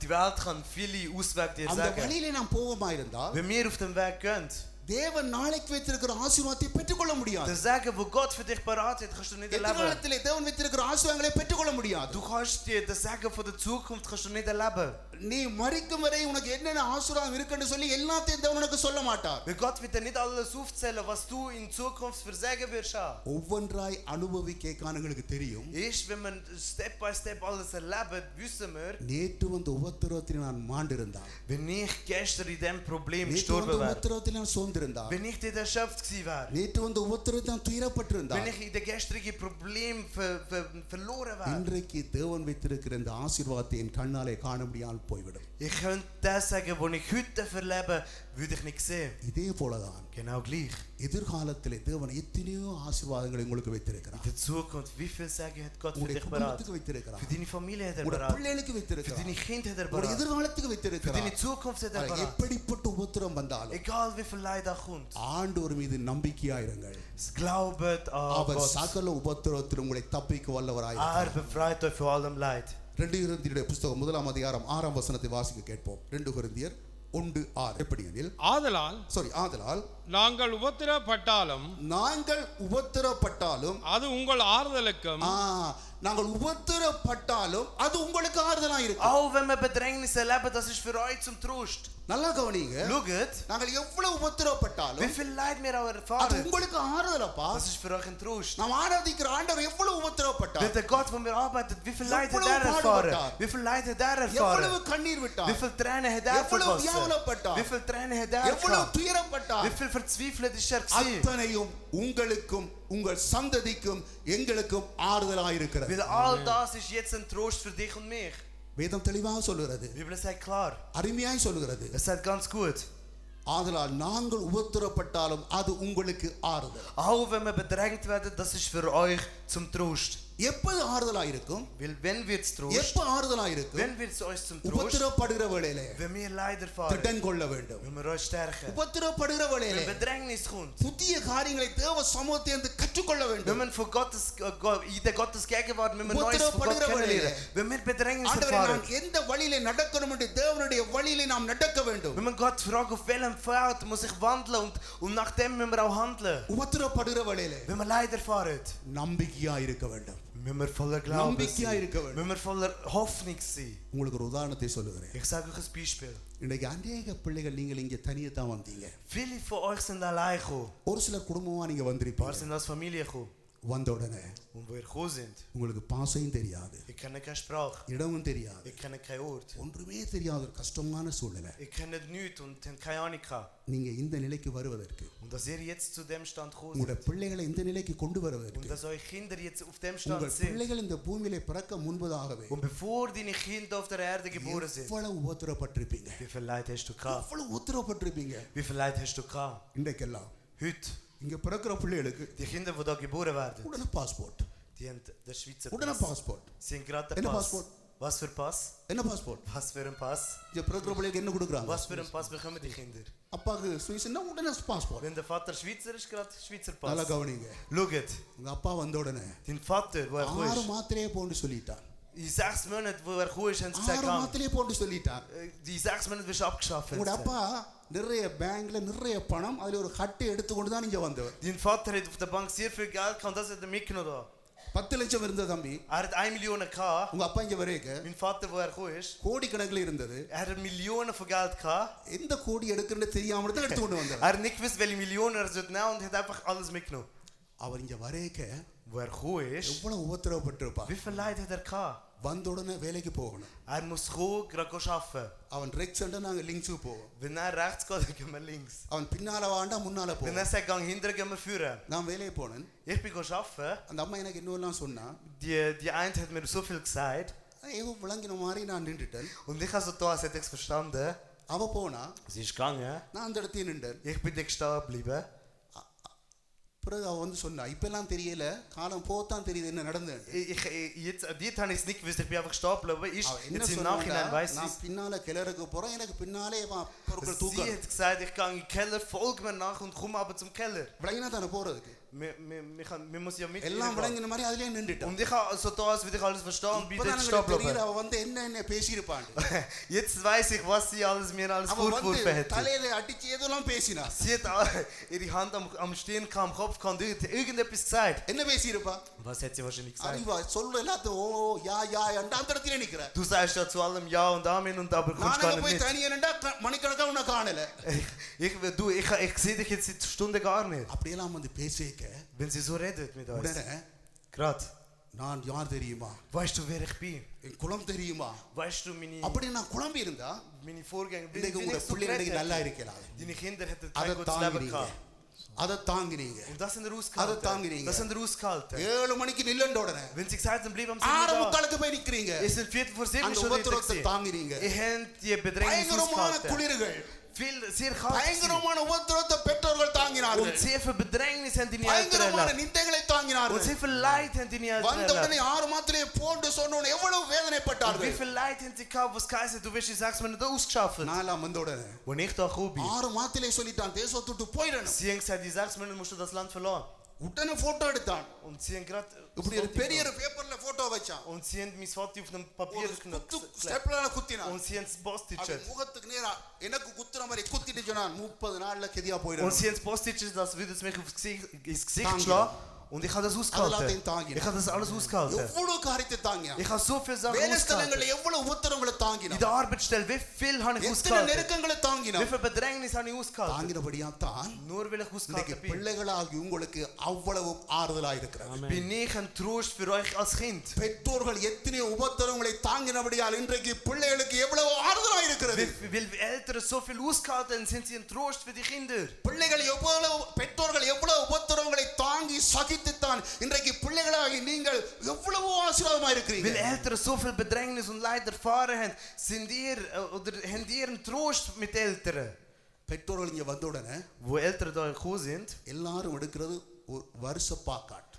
die Welt kann viele Auswege dir அந்த sagen. வழியிலே நாம் போவோமா இருந்தால், Wenn wir auf dem Weg gehen, தேவன் நாளைக்கு வைத்திருக்கிற ஆசீர்வாதத்தை பெற்றுக்கொள்ள முடியாது. der Segen, wo Gott für dich parat hat, kannst du nicht erleben. எதிர்காலத்திலே தேவன் வைத்திருக்கிற ஆசீர்வாதங்களை பெற்றுக்கொள்ள முடியாது. Du kannst dir den Segen von der Zukunft kannst du nicht erleben. நீ மரிக்கும் வரை உனக்கு என்னென்ன ஆசீர்வாதம் இருக்குன்னு சொல்லி எல்லாத்தையும் தேவன் உனக்கு சொல்ல மாட்டார். Weil Gott wird dir nicht alles aufzählen, was du in Zukunft für Segen wirst haben. ஒவ்வொன்றாய் அனுபவிக்க காரணங்களுக்கு தெரியும். Erst wenn man Step by Step alles erlebt, wissen wir, நேற்று வந்த உபத்திரவத்தில் நான் மாண்டிருந்தால், wenn ich gestern in dem Problem நேற்று gestorben வந்த wäre, உபத்திரவத்தில் நான் சோர்ந்திருந்தால், wenn ich nicht erschöpft gewesen wäre, நேற்று வந்த உபத்திரவத்தில் நான் wenn துயரப்பட்டிருந்தால், ich in der gestrigen Problem verloren wäre, இன்றைக்கு தேவன் வைத்திருக்கிற இந்த ஆசீர்வாதத்தை என் கண்ணாலே காண முடியாமல் போய்விடும். ich könnte das sagen, was ich heute verlebe, würde ich nicht sehen. இதே போலதான் Genau gleich. எதிர்காலத்திலே தேவன் எத்தனையோ ஆசீர்வாதங்களை உங்களுக்கு வைத்திருக்கிறார். In der Zukunft, wie viel Segen hat Gott für உங்களுடைய dich parat? குடும்பத்துக்கு வைத்திருக்கிறார். Für deine Familie hat er உங்களுடைய parat. பிள்ளைகளுக்கு Für வைத்திருக்கிறார். deine Kinder hat er உங்களுடைய parat. எதிர்காலத்துக்கு Für வைத்திருக்கிறார். deine Zukunft hat er parat. எப்படிப்பட்ட உபத்திரம் வந்தாலும் Egal wie viel Leid da kommt. ஆண்டவர் மீது நம்பிக்கையாயிருங்கள். Glaubet an our Gott. சகல உபத்திரவத்திலும் உங்களை தப்பிக்க வல்லவராய் Er befreit euch vor allem Leid. 2 கொரிந்தியருடைய புத்தகம் 1 அதிகாரம் 6 வசனத்தை வாசிக்க கேட்போம். 2 கொரிந்தியர் 1:6 எப்படி எனில், ஆதலால் நாங்கள் உபத்திரப்பட்டாலும் நாங்கள் உபத்திரப்பட்டாலும் அது உங்கள் ஆறுதலுக்கும் நாங்கள் உபத்திரப்பட்டாலும் அது உங்களுக்கு ஆறுதலா இருக்கும். Auch wenn wir Bedrängnis erleben, das ist für euch zum Trost. நல்லா கவனிங்க. Schaut, நாங்கள் எவ்வளவு உபத்திரப்பட்டாலும் wie viel Leid wir auch அது erfahren, உங்களுக்கு ஆறுதலப்பா. das ist für euch ein Trost. நாம் ஆராதிக்கிற ஆண்டவர் எவ்வளவு Weil உபத்திரப்பட்டார், der Gott, wo wir arbeiten, wie viel Leid hat er எவ்வளவு erfahren? பாடுபட்டார். Wie viel Leid hat er எவ்வளவு erfahren? கண்ணீர் Wie விட்டார், viel Tränen hat er எவ்வளவு vergossen? வியாகுலப்பட்டார், Wie viel Tränen hat er எவ்வளவு gehabt? துயரப்பட்டார். Wie viel verzweifelt ist er gewesen? அத்தனையும் உங்களுக்கும் உங்கள் சந்ததிக்கும் எங்களுக்கும் ஆறுதலாய் இருக்கிறது. Weil all das ist jetzt ein Trost für dich und mich. வேதம் தெளிவாக சொல்லுகிறது, Die Bibel sagt klar. அருமையாய் சொல்லுகிறது. Es sagt ganz gut. ஆதலால் நாங்கள் உபத்திரப்பட்டாலும் அது உங்களுக்கு ஆறுதல். Auch wenn wir bedrängt werden, das ist für euch zum Trost. எப்போது ஆறுதலாய் இருக்கும், Weil wenn wird's Trost? எப்போ ஆறுதலாய் இருக்கும், Wenn wird's euch zum Trost? உபத்திரப்படுகிற வேளையிலே Wenn wir Leid erfahren, திடன் கொள்ள வேண்டும். wenn wir euch stärken. உபத்திரப்படுகிற வேளையிலே Wenn Bedrängnis kommt, புதிய காரியங்களை தேவ சமூகத்திலிருந்து கற்றுக்கொள்ள wenn வேண்டும். man von in der Gottes Gegenwart, wenn man Neues von Gott உபத்திரப்படுகிற kennenlernen, வேளையிலே wenn wir Bedrängnis ஆண்டவரே, erfahren, நான் எந்த வழியிலே நடக்கணும் என்று தேவனுடைய வழியிலே நாம் நடக்க வேண்டும். wenn man Gott fragt, auf welchem Pfad muss ich wandeln und nach dem müssen wir auch handeln. உபத்திரப்படுகிற வேளையிலே Wenn man Leid erfahren, நம்பிக்கையாய் இருக்க வேண்டும். müssen wir voller Glauben நம்பிக்கையாய் sein. இருக்க வேண்டும். Müssen wir voller Hoffnung sein. உங்களுக்கு ஒரு உதாரணத்தை சொல்லுகிறேன். Ich sage euch ein Beispiel. இன்னைக்கு அநேக பிள்ளைகள் நீங்கள் இங்கே தனியே தான் வந்தீங்க. Viele von euch sind allein gekommen. ஒரு சிலர் குடும்பமா நீங்க Ein paar வந்திருப்பீங்க. sind als Familie gekommen. வந்த உடனே Und wo ihr gekommen sind, உங்களுக்கு பாசையும் தெரியாது, ich kenne keine Sprache, இடமும் தெரியாது, ich kenne keinen Ort, ஒன்றுமே தெரியாத ஒரு கஷ்டமான சூழ்நிலை. ich kenne nichts und habe keine Ahnung gehabt. நீங்க இந்த நிலைக்கு வருவதற்கு, Und dass ihr jetzt zu dem Stand gekommen உங்களுடைய seid பிள்ளைகளை இந்த நிலைக்கு கொண்டு und வருவதற்கு, dass eure Kinder jetzt auf dem Stand உங்கள் sind பிள்ளைகள் இந்த பூமியிலே பிறக்க முன்பதாகவே und bevor deine Kinder auf der Erde geboren sind, எவ்வளவு உபத்திரப்பட்டிருப்பீங்க, wie viel Leid hast du gehabt? எவ்வளவு உபத்திரப்பட்டிருப்பீங்க. Wie viel Leid hast du gehabt? இன்றைக்கெல்லாம் Heute, இங்க பிறக்கிற பிள்ளைகளுக்கு die Kinder, die da geboren werden, உடனே passport, die haben den Schweizer உடனே Pass. Passport. Sie haben gerade den Eine Pass. Passport. Was für Pass? என்ன passport? Was für ein Pass? இங்க பிறக்கிற பிள்ளைகளுக்கு என்ன கொடுக்குறாங்க? Was für ein Pass bekommen die Kinder? அப்பாவுக்கு சுவிஸ்னா உடனே passport. Wenn der Vater Schweizer ist, gerade Schweizer நல்லா Pass. கவனிங்க. Schaut, உங்க அப்பா வந்த உடனே dein Vater, wo er gekommen 6 ist, மாத்திரையே போன்னு சொல்லிட்டார். in 6 Monaten, wo er gekommen ist, haben sie 6 gesagt, மாத்திரையே போன்னு சொல்லிட்டார். die 6 Monate wirst du abgeschafft. உங்களோட அப்பா நிறைய பேங்க்ல நிறைய பணம், அதுல ஒரு கட்டை எடுத்துக்கொண்டு தான் நீங்க வந்தவர். Dein Vater hat auf der Bank sehr viel Geld gehabt und das hat er mitgenommen. Da. 10 லட்சம் இருந்த தம்பி, Er hat 1 Million gehabt. உங்க அப்பா இங்க வரைக்க Mein Vater, wo er gekommen ist, கோடிக்கணக்கில் இருந்தது. er hat Millionen von Geld gehabt. எந்த கோடி எடுக்கிறன்னு தெரியாம தான் எடுத்து கொண்டு வந்தார். Er hat nicht gewusst, welche Millionen er sollte nehmen und hat einfach alles mitgenommen. அவர் இங்க வரைக்க wo er gekommen ist, எவ்வளவு உபத்திரவப்பட்டிருப்பா. wie viel Leid hat er gehabt? வந்த உடனே வேலைக்கு போகணும். Er muss kommen, gerade arbeiten. அவன் ரெக்ஸ் அண்டா நாங்க லிங்க்ஸுக்கு போவோம். Wenn er rechts geht, dann gehen wir links. அவன் பின்னால வாண்டா முன்னால Wenn போவோம். er sagt, gang hinterher, gehen wir führen. நான் வேலைக்கு போனேன். Ich bin arbeiten. அந்த அம்மா எனக்கு இன்னொல்லாம் சொன்னா. Die eine hat mir so viel gesagt. ஏதோ விளங்கின மாதிரி நான் நின்றுட்டேன். Und ich habe so da, als hätte ich es verstanden. அவ போனா. Sie ist gegangen. நான் அந்த இடத்துல நின்றேன். Ich bin da stehen geblieben. பிறகு அவ வந்து சொன்னா இப்பெல்லாம் தெரியல காலம் போத்தான் தெரியுது என்ன நடந்தது. Jetzt habe ich es nicht gewusst, ich bin einfach stehen geblieben. Jetzt im Nachhinein weiß ich நான் பின்னால கிளருக்கு போறேன் எனக்கு பின்னாலே பொருட்கள் Sie தூக்க. hat gesagt, ich gehe in den Keller, folge mir nach und komme aber zum Keller. விளங்கினா தானே போறதுக்கு. Wir müssen ja mit. எல்லாம் விளங்கின மாதிரி அதுலயே நின்றுட்டேன். Und ich habe so da, als würde ich alles verstehen, bin jetzt stehen geblieben. அவ வந்து என்ன பேசியிருப்பான். Jetzt weiß ich, was sie mir alles vorgeworfen hätte. தலையில அடிச்சு ஏதோலாம் பேசினா. Sie hat ihre Hand am Stirn am Kopf gehabt, irgendetwas gesagt. என்ன பேசியிருப்பா? Was hat sie wahrscheinlich gesagt? அறிவா சொல்ல எல்லாத்தையும் ஓ யா அந்த இடத்துல நிக்கிற. Du sagst ja zu allem Ja und Amen und aber kommst gar நான் போய் nicht. தனியா நின்றா மணிக்கணக்கா உன்னை காணல. Ich sehe dich jetzt seit Stunde gar nicht. அப்படியெல்லாம் வந்து பேசிக்க. Wenn sie so redet mit uns. உடனே Gerade. நான் யார் தெரியுமா? Weißt du, wer ich bin? என் குலம் தெரியுமா? Weißt du, அப்படி நான் குழம்பி இருந்தா meine Vorgänger, இன்னைக்கு உங்க பிள்ளைங்க நல்லா இருக்கலாம். deine Kinder hätten அதை kein gutes Leben தாங்கினீங்க. gehabt. அதை தாங்கினீங்க. Und das sind அதை rausgehalten. தாங்கினீங்க. Das sind rausgehalten. 7 மணிக்கு நில்லண்ட உடனே Wenn sie gesagt haben, blieb am 6 7 முக்காலுக்கு போய் நிக்கிறீங்க. Es sind 4:45 அந்த schon உபத்திரவத்தை wieder. தாங்கினீங்க. Ihr habt die Bedrängnis பயங்கரமான ausgehalten. குளிர்கள். Sehr kalt. பயங்கரமான உபத்திரவத்தை பெற்றோர்கள் தாங்கினார்கள். Und sehr viel Bedrängnis haben die Eltern பயங்கரமான erlebt. நிந்தைகளை Und தாங்கினார்கள். sehr viel Leid haben die Eltern வந்த உடனே erlebt. 6 மாத்திரையை போட்டு சொன்னோனே எவ்வளவு Und wie வேதனைப்பட்டார்கள். viel Leid haben sie gehabt, was geheißen, du wirst die 6 Monate ausgeschafft. நாலாம் வந்த உடனே Und ich da gekommen bin. 6 மாத்திரை சொல்லிட்டான் தேசத்தை விட்டு போயிடணும். Sie haben gesagt, die 6 Monate musst du das Land verloren. உடனே போட்டோ எடுத்தான். Und sie haben gerade இப்படி ஒரு பெரிய பேப்பர்ல போட்டோ வச்சான். Und sie haben mein Foto auf einem Papier geknüpft. ஸ்டெப்லால குத்தினான். Und sie haben es Post-Titchen. முகத்துக்கு நேரா எனக்கு குத்துற மாதிரி குத்திட்டு சொன்னான் 30 நாள்ல கெதியா Und போயிடும். sie haben es Post-Titchen, das würde es mich ins Gesicht Danke. schlagen. Und ich habe das ausgehalten. Danke. Ich habe das alles ausgehalten. எவ்வளவு காரியத்தை தாங்கினான். Ich habe so viele Sachen வேலைஸ்தலங்கள்ல ausgehalten. எவ்வளவு உபத்திரவங்களை In தாங்கினான். der Arbeitsstelle, wie viel habe ich எத்தனை ausgehalten? நெருக்கங்களை Wie தாங்கினான். viel Bedrängnis habe ich ausgehalten? தாங்கினபடியா தான் Nur weil ich இன்னைக்கு ausgehalten bin. பிள்ளைகளாகி உங்களுக்கு அவ்வளவு ஆறுதலா இருக்கிறது. Bin ich ein Trost für euch als Kind. பெற்றோர்கள் எத்தனை உபத்திரவங்களை தாங்கினபடியால் இன்றைக்கு பிள்ளைகளுக்கு எவ்வளவு ஆறுதலா இருக்கிறது. Weil Eltern so viel ausgehalten sind, sie ein Trost für die Kinder. பிள்ளைகள் எவ்வளவு பெற்றோர்கள் எவ்வளவு உபத்திரவங்களை தாங்கி சகித்துத்தான் இன்றைக்கு பிள்ளைகளாகி நீங்கள் எவ்வளவு ஆசீர்வாதமா இருக்கிறீங்க. Weil Eltern so viel Bedrängnis und Leid erfahren haben, sind ihr oder haben ihr einen Trost mit Eltern. பெற்றோர்கள் இங்க வந்த உடனே Wo Eltern da gekommen sind, எல்லாரும் எடுக்கிறது ஒரு வருஷ பாக்காட்.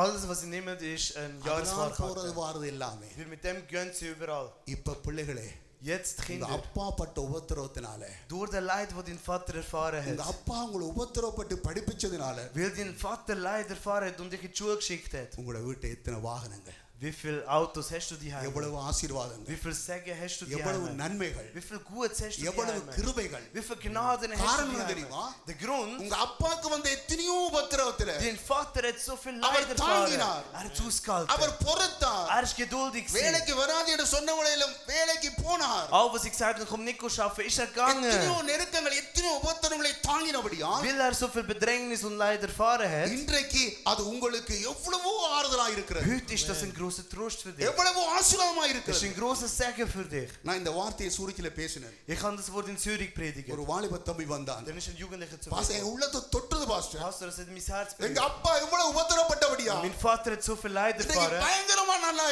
alles was sie nehmen ist ein போறது Jahresfahrkarte. வாரது எல்லாமே. Weil mit dem gehen sie überall. இப்ப பிள்ளைகளே Jetzt உங்க Kinder, அப்பா பட்ட உபத்திரவத்தினால durch den Leid, wo dein Vater erfahren உங்க hat, அப்பா உங்களை உபத்திரவப்பட்டு படிப்பிச்சதுனால weil dein Vater Leid erfahren hat und dich in die Schule geschickt hat. உங்களோட வீட்டை எத்தனை வாகனங்கள், Wie viele Autos hast du daheim? எவ்வளவு ஆசீர்வாதங்கள், Wie viel Segen hast du எவ்வளவு daheim? நன்மைகள், Wie viel Gutes hast du எவ்வளவு daheim? கிருபைகள். Wie viel Gnaden hast du காரணம் daheim? தெரியுமா? Der Grund, உங்க அப்பாவுக்கு வந்த எத்தனையோ உபத்திரவத்துல dein Vater hat so viel Aber Leid erfahren. தாங்கினார். Er hat ausgehalten. அவர் பொறுத்தார். Er ist geduldig gewesen. வேலைக்கு வராது என்று சொன்னவளையிலும் வேலைக்கு போனார். Auch was ich gesagt habe, komm nicht schaffen, ist er gegangen. எத்தனையோ நெருக்கங்கள் எத்தனையோ உபத்திரவங்களை தாங்கினபடியால் Weil er so viel Bedrängnis und Leid erfahren hat, இன்றைக்கு அது உங்களுக்கு எவ்வளவோ ஆறுதலா இருக்கிறது. heute ist das ein großer Trost für dich. எவ்வளவு ஆசீர்வாதமா Das ist இருக்கிறது. ein großer Segen für dich. நான் இந்த வார்த்தையை சூரிக்கில பேசினேன். Ich kann das Wort in Zürich predigen. ஒரு வாலிப தம்பி வந்தான். Dann ist ein Jugendlicher zu pastor என் mir. உள்ளத்தை தொட்டது pastor. Pastor, das hat mein Herz எங்க berührt. அப்பா இவ்வளவு உபத்திரப்பட்டபடியா Mein Vater hat so viel Leid இன்னைக்கு erfahren. பயங்கரமா நல்லா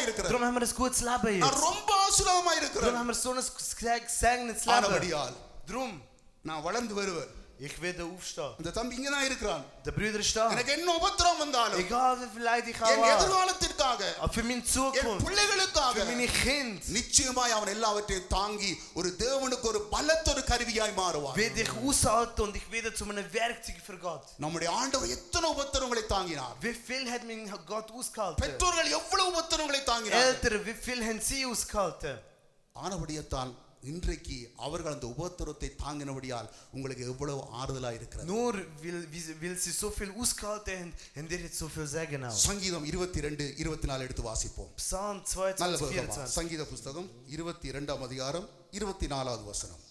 இருக்கிறது. Darum haben wir ein gutes Leben நான் jetzt. ரொம்ப ஆசீர்வாதமா Darum இருக்கிறேன். haben wir so ein gesegnetes Leben. ஆனபடியால் Drum, நான் வளர்ந்து வருவேன். ich werde aufstehen. இந்த தம்பி இங்க தான் இருக்கிறான். Der Brüder ist da. எனக்கு என்ன உபத்திரம் வந்தாலும் Egal wie viel Leid ich என் habe, எதிர்காலத்திற்காக für meine என் Zukunft, பிள்ளைகளுக்காக für meine Kinder, நிச்சயமாய் அவன் எல்லாவற்றையும் தாங்கி ஒரு தேவனுக்கு ஒரு பலத்தொரு கருவியாய் மாறுவான். werde ich aushalten und ich werde zu einem Werkzeug für Gott. நம்முடைய ஆண்டவர் எத்தனை உபத்திரங்களை தாங்கினார். Wie viel hat mein Gott ausgehalten? பெற்றோர்கள் எவ்வளவு உபத்திரங்களை தாங்கினார். Eltern, wie viel haben sie ausgehalten? ஆனபடியால் இன்றைக்கு அவர்கள் அந்த உபத்திரத்தை தாங்கினபடியால் உங்களுக்கு எவ்வளவு ஆறுதலா இருக்கிறது. Nur weil sie so viel ausgehalten haben, haben die jetzt so viel Segen auch. சங்கீதம் 22:24 எடுத்து வாசிப்போம். Psalm நல்ல 22, 24. சங்கீத புஸ்தகம் 22ஆம் அதிகாரம் 24வது வசனம்.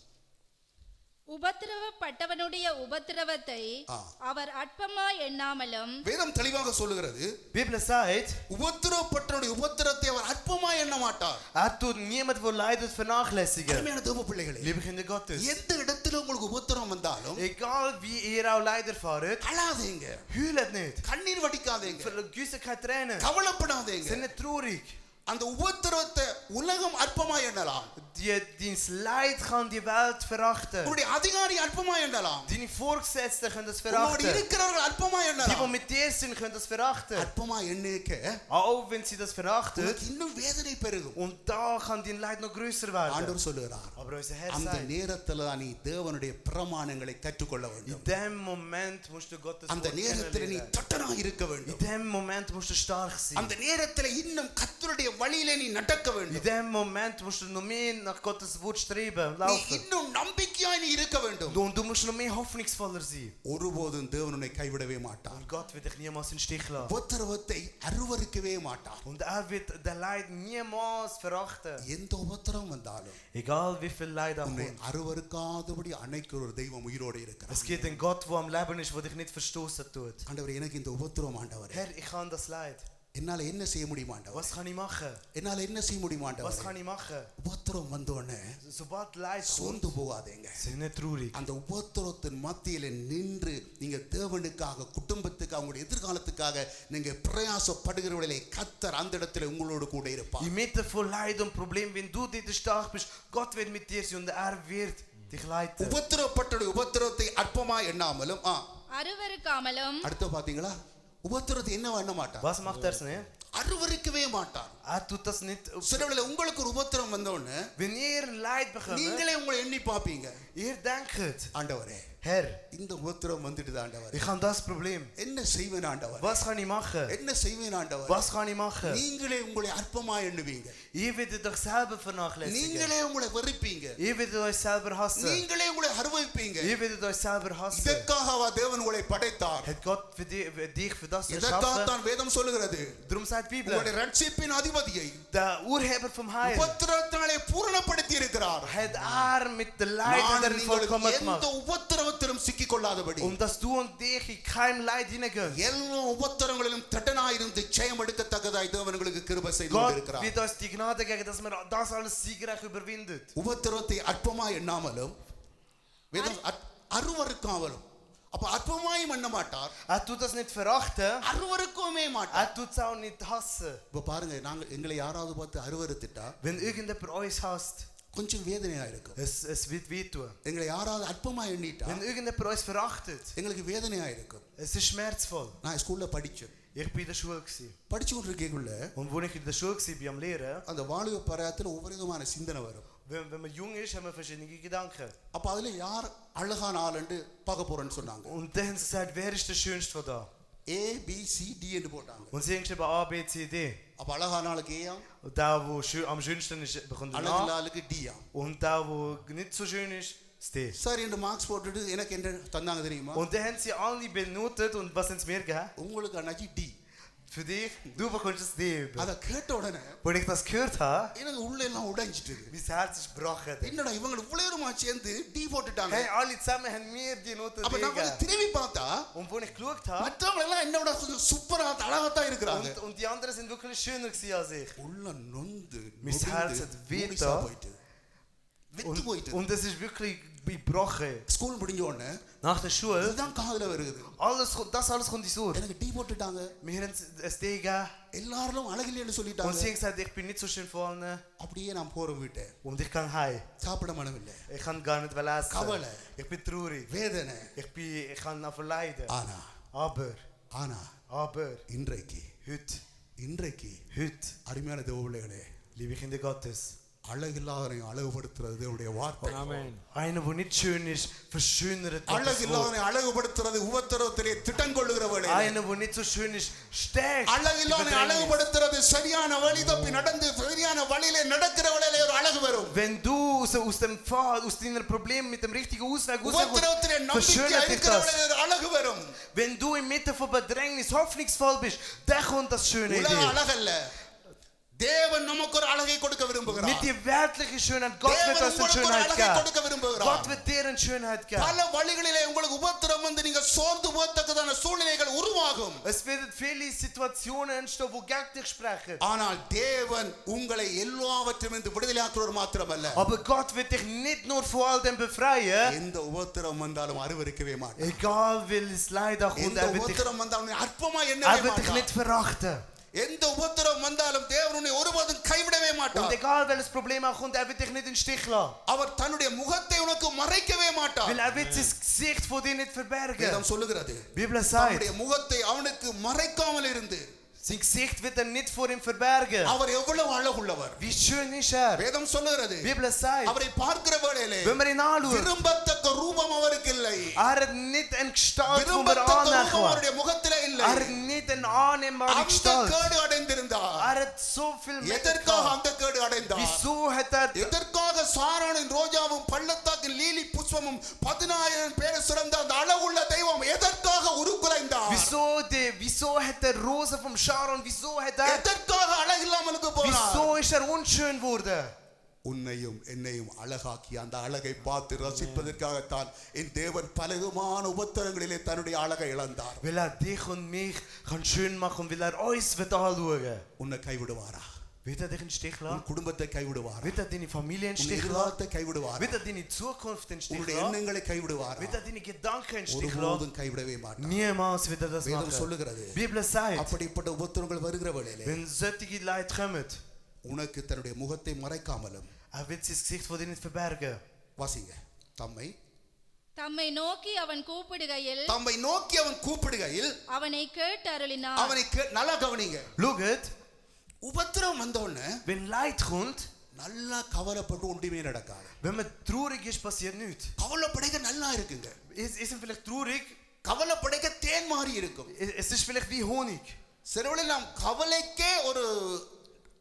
உபத்திரவப்பட்டவனுடைய உபத்திரவத்தை ஆ. அவர் அற்பமாய் எண்ணாமலும் வேதம் தெளிவாக சொல்லுகிறது Bibelen zegt, உபத்திரவப்பட்டவனுடைய உபத்திரத்தை அவர் அற்பமாய் எண்ண மாட்டார். tut niemand voor lijden vernachlässigen. அருமையான தேவ பிள்ளைகளே, Lieve kinderen Gottes. எந்த இடத்துல உங்களுக்கு உபத்திரம் வந்தாலும் Egal wie hier jouw leider ervaart, அழாதீங்க, huil het niet. கண்ணீர் வடிக்காதீங்க, Verguus ik ga trainen. கவலைப்படாதீங்க. Zijn het traurig. அந்த உபத்திரவத்தை உலகம் அற்பமாய் எண்ணலாம், Diens leid gaan die Welt verachten. உங்களுடைய அதிகாரி அற்பமாய் எண்ணலாம், Die Vorgesetzten gaan das உங்களோட verachten. இருக்கிறவர்கள் அற்பமாய் Die எண்ணலாம். wat met dir zijn gaan das verachten. அற்பமாய் எண்ணிக்க Auch wenn sie das verachten, உங்களுக்கு இன்னும் வேதனை பெருகும். und da gaan die Leid noch größer werden. ஆண்டவர் சொல்லுகிறார், Aber unser Herr அந்த sagt, நேரத்துல தான் நீ தேவனுடைய பிரமாணங்களை கற்றுக்கொள்ள in வேண்டும். dem Moment musst du Gottes அந்த Wort நேரத்துல நீ kennenlernen. தட்டனாக இருக்க In வேண்டும். dem Moment musst du stark sein. அந்த நேரத்துல இன்னும் கர்த்தருடைய வழியிலே நீ நடக்க In வேண்டும். dem Moment musst du noch mehr nach Gottes Wort streben und நீ laufen. இன்னும் நம்பிக்கையாய் நீ இருக்க வேண்டும். Und du musst noch mehr hoffnungsvoller sein. ஒருபோதும் தேவன் உன்னை கைவிடவே மாட்டார். Und Gott wird dich niemals in den Stich lassen. உபத்திரவத்தை அருவருக்கவே மாட்டார். Und wird der Leid niemals verachten. எந்த உபத்திரவம் வந்தாலும் Egal wie viel Leid auch உன்னை kommt. அருவருக்காதபடி அணைக்கிற ஒரு தெய்வம் உயிரோடு இருக்கிறார். Es gibt einen Gott, der am Leben ist, der dich nicht verstoßen tut. ஆண்டவரே, எனக்கு இந்த உபத்திரவம் ஆண்டவரே, Herr, ich kann das Leid. என்னால என்ன செய்ய முடியுமா ஆண்டவரே? Was kann ich machen? என்னால என்ன செய்ய முடியுமா Was ஆண்டவரே? kann ich machen? உபத்திரவம் வந்தோடனே Sobald Leid kommt, சோர்ந்து போகாதீங்க. sind nicht traurig. அந்த உபத்திரவத்தின் மத்தியில நின்று நீங்க தேவனுக்காக, குடும்பத்துக்காக, உங்களுடைய எதிர்காலத்துக்காக நீங்க பிரயாசப்படுகிறவர்களே கர்த்தர் அந்த இடத்துல உங்களோடு கூட இருப்பார். Inmitten von Leid und Problemen, wenn du dort stark bist, Gott wird mit dir sein und wird dich leiten. உபத்திரவப்பட்ட உபத்திரவத்தை அற்பமா எண்ணாமலும் அருவருக்காமலும் அடுத்து பாத்தீங்களா, உபத்திரவத்தை என்ன பண்ண மாட்டார், Was macht er nicht? அருவருக்கவே மாட்டார். Tut das nicht. சிலவேளை உங்களுக்கு ஒரு உபத்திரம் வந்த உடனே Wenn ihr Leid bekommt, நீங்களே உங்களை எண்ணி பாப்பீங்க, ihr denkt, ஆண்டவரே Herr, இந்த உபத்திரம் வந்துட்டு ஆண்டவரே, ich habe das Problem. என்ன செய்வேன் ஆண்டவரே, Was kann ich machen? என்ன செய்வேன் ஆண்டவரே, Was kann ich machen? நீங்களே உங்களை அற்பமா எண்ணுவீங்க, Ihr werdet euch selber vernachlässigen. நீங்களே உங்களை வெறுப்பீங்க, Ihr werdet euch selber hassen. நீங்களே உங்களை அருவருப்பீங்க. Ihr werdet euch selber hassen. இதற்காகவா தேவன் உங்களை படைத்தார்? Hat Gott für dich für das erschaffen? இதற்காகத்தான் வேதம் சொல்லுகிறது, Darum sagt die Bibel, உங்களுடைய ரட்சிப்பின் அதிபதியை der Urheber vom Heil உபத்திரவத்தினாலே பூரணப்படுத்தி இருக்கிறார். hat mit der Leid vollkommen எந்த gemacht. உபத்திரவத்திலும் சிக்கிக்கொள்ளாதபடி, Dass du und dich in kein Leid hineingehst. எல்லா உபத்திரவங்களிலும் தட்டனாயிருந்து ஜெயம் எடுக்கத்தக்கதாய் தேவன் உங்களுக்கு கிருபை செய்து Gott கொண்டிருக்கிறார். wird uns die Gnade geben, dass wir das alles siegreich überwindet. உபத்திரவத்தை அற்பமா எண்ணாமலும் வேதம் அருவருக்காமலும், அப்ப அற்பமாயும் எண்ண மாட்டார், Tut das nicht verachten, அருவருக்கவே மாட்டார். tut es auch nicht hassen. இப்ப பாருங்க, நாங்க எங்களை யாராவது பார்த்து அருவருத்துட்டா Wenn irgendjemand uns hasst, கொஞ்சம் வேதனையா இருக்கும். es wird wehtun. எங்களை யாராவது அற்பமா எண்ணிட்டா Wenn irgendjemand uns verachtet, எங்களுக்கு வேதனையா இருக்கும். es ist schmerzvoll. நான் ஸ்கூல்ல படிச்சேன், Ich bin in der Schule gewesen. படிச்சு கொண்டிருக்கக்குள்ள Und wo ich in der Schule war, am Lehren, அந்த வாலிப பருவத்துல ஒவ்வொரு விதமான சிந்தனை வரும். wenn man jung ist, haben wir verschiedene Gedanken. அப்ப அதுல யார் அழகான ஆளுன்னு பார்க்க போறேன்னு சொன்னாங்க. Und dann haben sie gesagt, wer ist der Schönste von da? ABCD என்று போட்டாங்க. Und sie haben geschrieben A, B, C, D. அப்ப அழகான ஆளுக்கு ஏ, Und der, der am schönsten ist, bekommt ein அழகான A. ஆளுக்கு D. Und der, der nicht so schön ist, ist D. Sir என்று marks போட்டுட்டு எனக்கு என்ன தந்தாங்க தெரியுமா? Und dann haben sie alle benotet und was haben sie mir gegeben? உங்களுக்கு அண்ணாச்சி D. Für dich, du bekommst das D. அத கேட்ட உடனே Als ich das gehört habe, எனக்கு உள்ள எல்லாம் உடைஞ்சிட்டு, mein Herz ist gebrochen. என்னடா இவங்க இவ்வளவுமா சேர்ந்து டி போட்டுட்டாங்க. Hey, alle zusammen haben mir die Note அப்ப நான் gegeben. திரும்பி பார்த்தா Und wo ich geschaut habe, மற்றவங்க எல்லாம் என்னோட சூப்பரா அழகாத்தான் இருக்கிறாங்க. und die anderen sind wirklich schöner gewesen als ich. உள்ள நொந்து Mein Herz hat wehgetan. மூடிசா போயிட்டு விட்டு போயிட்டு. Und es ist wirklich gebrochen. School முடிஞ்ச உடனே Nach der Schule, இதுதான் காதுல வருது, das alles kommt ins Ohr. எனக்கு டீ போட்டுட்டாங்க, Mir haben es D gegeben. எல்லாரும் அழகில்லைன்னு Und சொல்லிட்டாங்க. sie haben gesagt, ich bin nicht so schön vor allen. அப்படியே நான் போற விட்டேன். Und ich kann heim. சாப்பிட மனம் இல்லை, Ich kann gar nicht essen. Kavale. Ich bin traurig. வேதனை. Ich kann einfach leiden. ஆனா Aber ஆனா இன்றைக்கு heute, அருமையான தேவ பிள்ளைகளே, liebe Kinder Gottes, அழகில்லாதவனை அழகுபடுத்துறது தேவனுடைய வார்த்தை. Amen. einer, der nicht schön ist, verschönert Gottes Wort. அழகில்லாதவனை அழகுபடுத்துறது உபத்திரவத்திலே திட்டம் கொள்ளுகிறவளே. Einer, der nicht so schön ist, stärkt. அழகில்லாதவனை அழகுபடுத்துறது சரியான வழி தப்பி நடந்து சரியான வழியிலே நடக்கிறவளே ஒரு அழகு வரும். Wenn du aus dem Pfad, aus deinen Problemen mit dem richtigen Ausweg உபத்திரவத்திலே rauskommst, நம்பிக்கை verschönert dich இருக்கிறவளே das. ஒரு அழகு வரும். Wenn du inmitten von Bedrängnis hoffnungsvoll bist, dann kommt das Schöne in உலக dir. அழகல்ல, தேவன் நமக்கு ஒரு அழகை கொடுக்க விரும்புகிறார். Mit der weltlichen Schönheit. Gott wird தேவன் uns eine உங்களுக்கு ஒரு Schönheit அழகை geben. கொடுக்க விரும்புகிறார். Gott wird dir eine Schönheit geben. பல வழிகளிலே உங்களுக்கு உபத்திரம் வந்து நீங்க சோர்ந்து போகத்தக்கதான சூழ்நிலைகள் உருவாகும். Es werden viele Situationen entstehen, wo gegen dich sprechen. ஆனால் தேவன் உங்களை எல்லாவற்றிலிருந்து விடுதலையாக்குறவர் மாத்திரமல்ல, Aber Gott wird dich nicht nur vor all dem befreien. எந்த உபத்திரம் வந்தாலும் அருவருக்கவே மாட்டார். Egal welches Leid auch kommt, எந்த உபத்திரம் வந்தாலும் அற்பமா er எண்ணவே wird dich மாட்டார். nicht verachten. எந்த உபத்திரம் வந்தாலும் தேவன் உன்னை ஒருபோதும் கைவிடவே Und மாட்டார். egal welches Problem auch kommt, er wird dich nicht in den Stich lassen. அவர் தன்னுடைய முகத்தை உனக்கு மறைக்கவே மாட்டார். Weil er wird sein Gesicht vor dir nicht verbergen. வேதம் சொல்லுகிறது, Die Bibel sagt, தன்னுடைய முகத்தை அவனுக்கு மறைக்காமல் இருந்து sein Gesicht wird er nicht vor ihm verbergen. அவர் எவ்வளவு அழகுள்ளவர். Wie schön ist er? வேதம் சொல்லுகிறது, Die Bibel sagt, அவரை பார்க்கிற வேளையிலே wenn wir ihn anschauen, விரும்பத்தக்க ரூபம் அவருக்கு இல்லை. er hat nicht eine Gestalt, wo wir விரும்பத்தக்க ரூபம் annähern. அவருடைய முகத்திலே இல்லை. Er hat nicht eine annehmbare அந்த Gestalt. கேடு அடைந்திருந்தார். Er hat so viel எதற்காக mitgebracht. அந்த கேடு அடைந்தார்? Wieso hat er எதற்காக சாரோனின் ரோஜாவும் பள்ளத்தாக்கின் லீலி புஷ்பமும் 10,000 பேர் சிறந்த அந்த அழகுள்ள தெய்வம் எதற்காக உருக்குலைந்தார்? wieso hat der Rose vom Sharon, wieso hat er, எதற்காக அழகில்லாமலுக்கு போனார்? wieso ist er unschön geworden? உன்னையும் என்னையும் அழகாக்கி அந்த அழகை பார்த்து ரசிப்பதற்காகத்தான் என் தேவன் பலவிதமான உபத்திரங்களிலே தன்னுடைய அழகை இழந்தார். Will er dich und mich kann schön machen, will er uns wird anschauen. உன்னை கைவிடுவாரா? Wird er dich in den Stich உன் lassen? குடும்பத்தை கைவிடுவாரா? Wird er deine Familie in den உன் Stich lassen? எதிர்காலத்தை கைவிடுவாரா? Wird er deine Zukunft in den Stich உன்னுடைய lassen? எண்ணங்களை கைவிடுவாரா? Wird er deine Gedanken in den Stich lassen? ஒருபோதும் கைவிடவே மாட்டார். Niemals wird er das வேதம் machen. சொல்லுகிறது, Die Bibel sagt, அப்படிப்பட்ட உபத்திரங்கள் வருகிற வேளையிலே wenn solche Leid kommen, உனக்கு தன்னுடைய முகத்தை மறைக்காமலும் er wird sein Gesicht vor dir nicht verbergen. வாசிங்க. தம்மை நோக்கி அவன் கூப்பிடுகையில் தம்மை நோக்கி அவன் கூப்பிடுகையில் அவனை கேட்டு அருளினார். அவனை நல்லா கவனிங்க. Schaut, உபத்திரம் வந்த உடனே wenn Leid kommt, நல்லா கவலைப்பட்டு ஒன்றுமே நடக்காது. wenn man traurig ist, passiert nichts. கவலைப்படைக்க நல்லா இருக்குங்க. Ist vielleicht traurig, கவலைப்படைக்க தேன் மாதிரி இருக்கும். es ist vielleicht wie Honig. சிறுவழில் நாம் கவலைக்கே ஒரு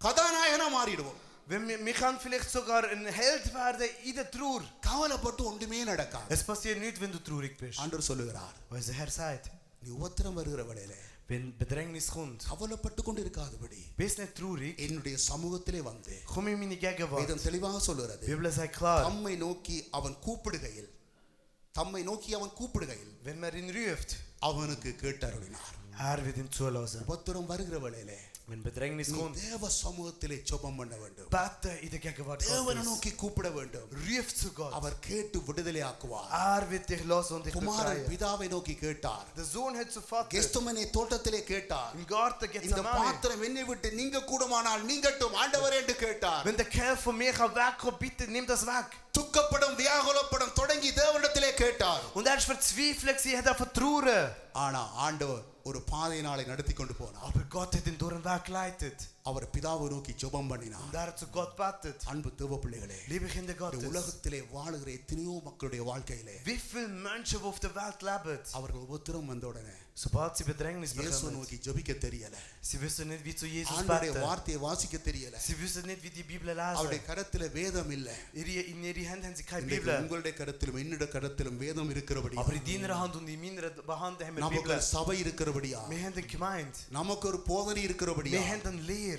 கதாநாயகனா மாறிடுவோம். Wir kann vielleicht sogar ein Held werden in der Trauer. கவலைப்பட்டு ஒன்றுமே நடக்காது. Es passiert nichts, wenn du traurig bist. ஆண்டவர் சொல்லுகிறார், Was der Herr sagt, நீ உபத்திரம் வருகிற வேளையிலே wenn Bedrängnis kommt, கவலைப்பட்டு கொண்டு இருக்காதபடி bist nicht traurig, என்னுடைய சமூகத்திலே வந்து komm in meine Gegenwart. வேதம் தெளிவாக சொல்லுகிறது, Die Bibel sagt klar, தம்மை நோக்கி அவன் கூப்பிடுகையில் wenn man ihn ruft, அவனுக்கு கேட்டருளினார். er wird ihn zulassen. உபத்திரம் வருகிற வேளையிலே Wenn Bedrängnis நீ kommt, தேவ சமூகத்திலே ஜெபம் பண்ண வேண்டும். bete in der Gegenwart தேவனை Gottes. நோக்கி கூப்பிட வேண்டும். Ruf zu Gott. அவர் கேட்டு விடுதலை ஆக்குவார். Er wird dich lassen und dich குமாரன் befreien. பிதாவை நோக்கி கேட்டார். Der Sohn hat zu Vater கெஸ்துமனே தோட்டத்திலே கேட்டார். im Garten இந்த Gethsemane. பாத்திரம் என்னை விட்டு நீங்க கூடுமானால் நீங்கட்டும் ஆண்டவரே என்று கேட்டார். Wenn der Kerl von mir wegkommt, bitte nimm das weg. துக்கப்படும் வியாகுலப்படும் தொடங்கி தேவனிடத்திலே கேட்டார். Und er ist verzweifelt, sie hat er vertrauen. ஆனா ஆண்டவர் ஒரு பாதையினாலே நடத்தி கொண்டு போனார். Aber Gott hat ihn durch den Weg geleitet. அவர் பிதாவை நோக்கி ஜெபம் பண்ணினார். Und er hat zu Gott betet. அன்பு தேவ பிள்ளைகளே, Liebe Kinder இந்த Gottes, உலகத்திலே வாழுகிற எத்தனையோ மக்களுடைய வாழ்க்கையிலே wie viele Menschen, die auf der Welt leben, அவர்கள் உபத்திரம் வந்த உடனே sobald sie Bedrängnis இயேசு bekommen, நோக்கி ஜெபிக்க தெரியல. sie wissen nicht, wie zu Jesus ஆண்டவருடைய beten. வார்த்தையை வாசிக்க தெரியல. Sie wissen nicht, wie die Bibel அவருடைய lesen. கரத்திலே வேதம் இல்ல. In ihrer Hand haben sie keine இன்றைக்கு Bibel. உங்களுடைய கரத்திலும் என்னுடைய கரத்திலும் வேதம் இருக்கிறபடி, Aber in deiner Hand und in meiner Hand haben wir நமக்கு Bibel. ஒரு சபை இருக்கிறபடியா, Wir haben eine Gemeinde. நமக்கு ஒரு போதனை இருக்கிறபடியா, Wir haben eine Lehre.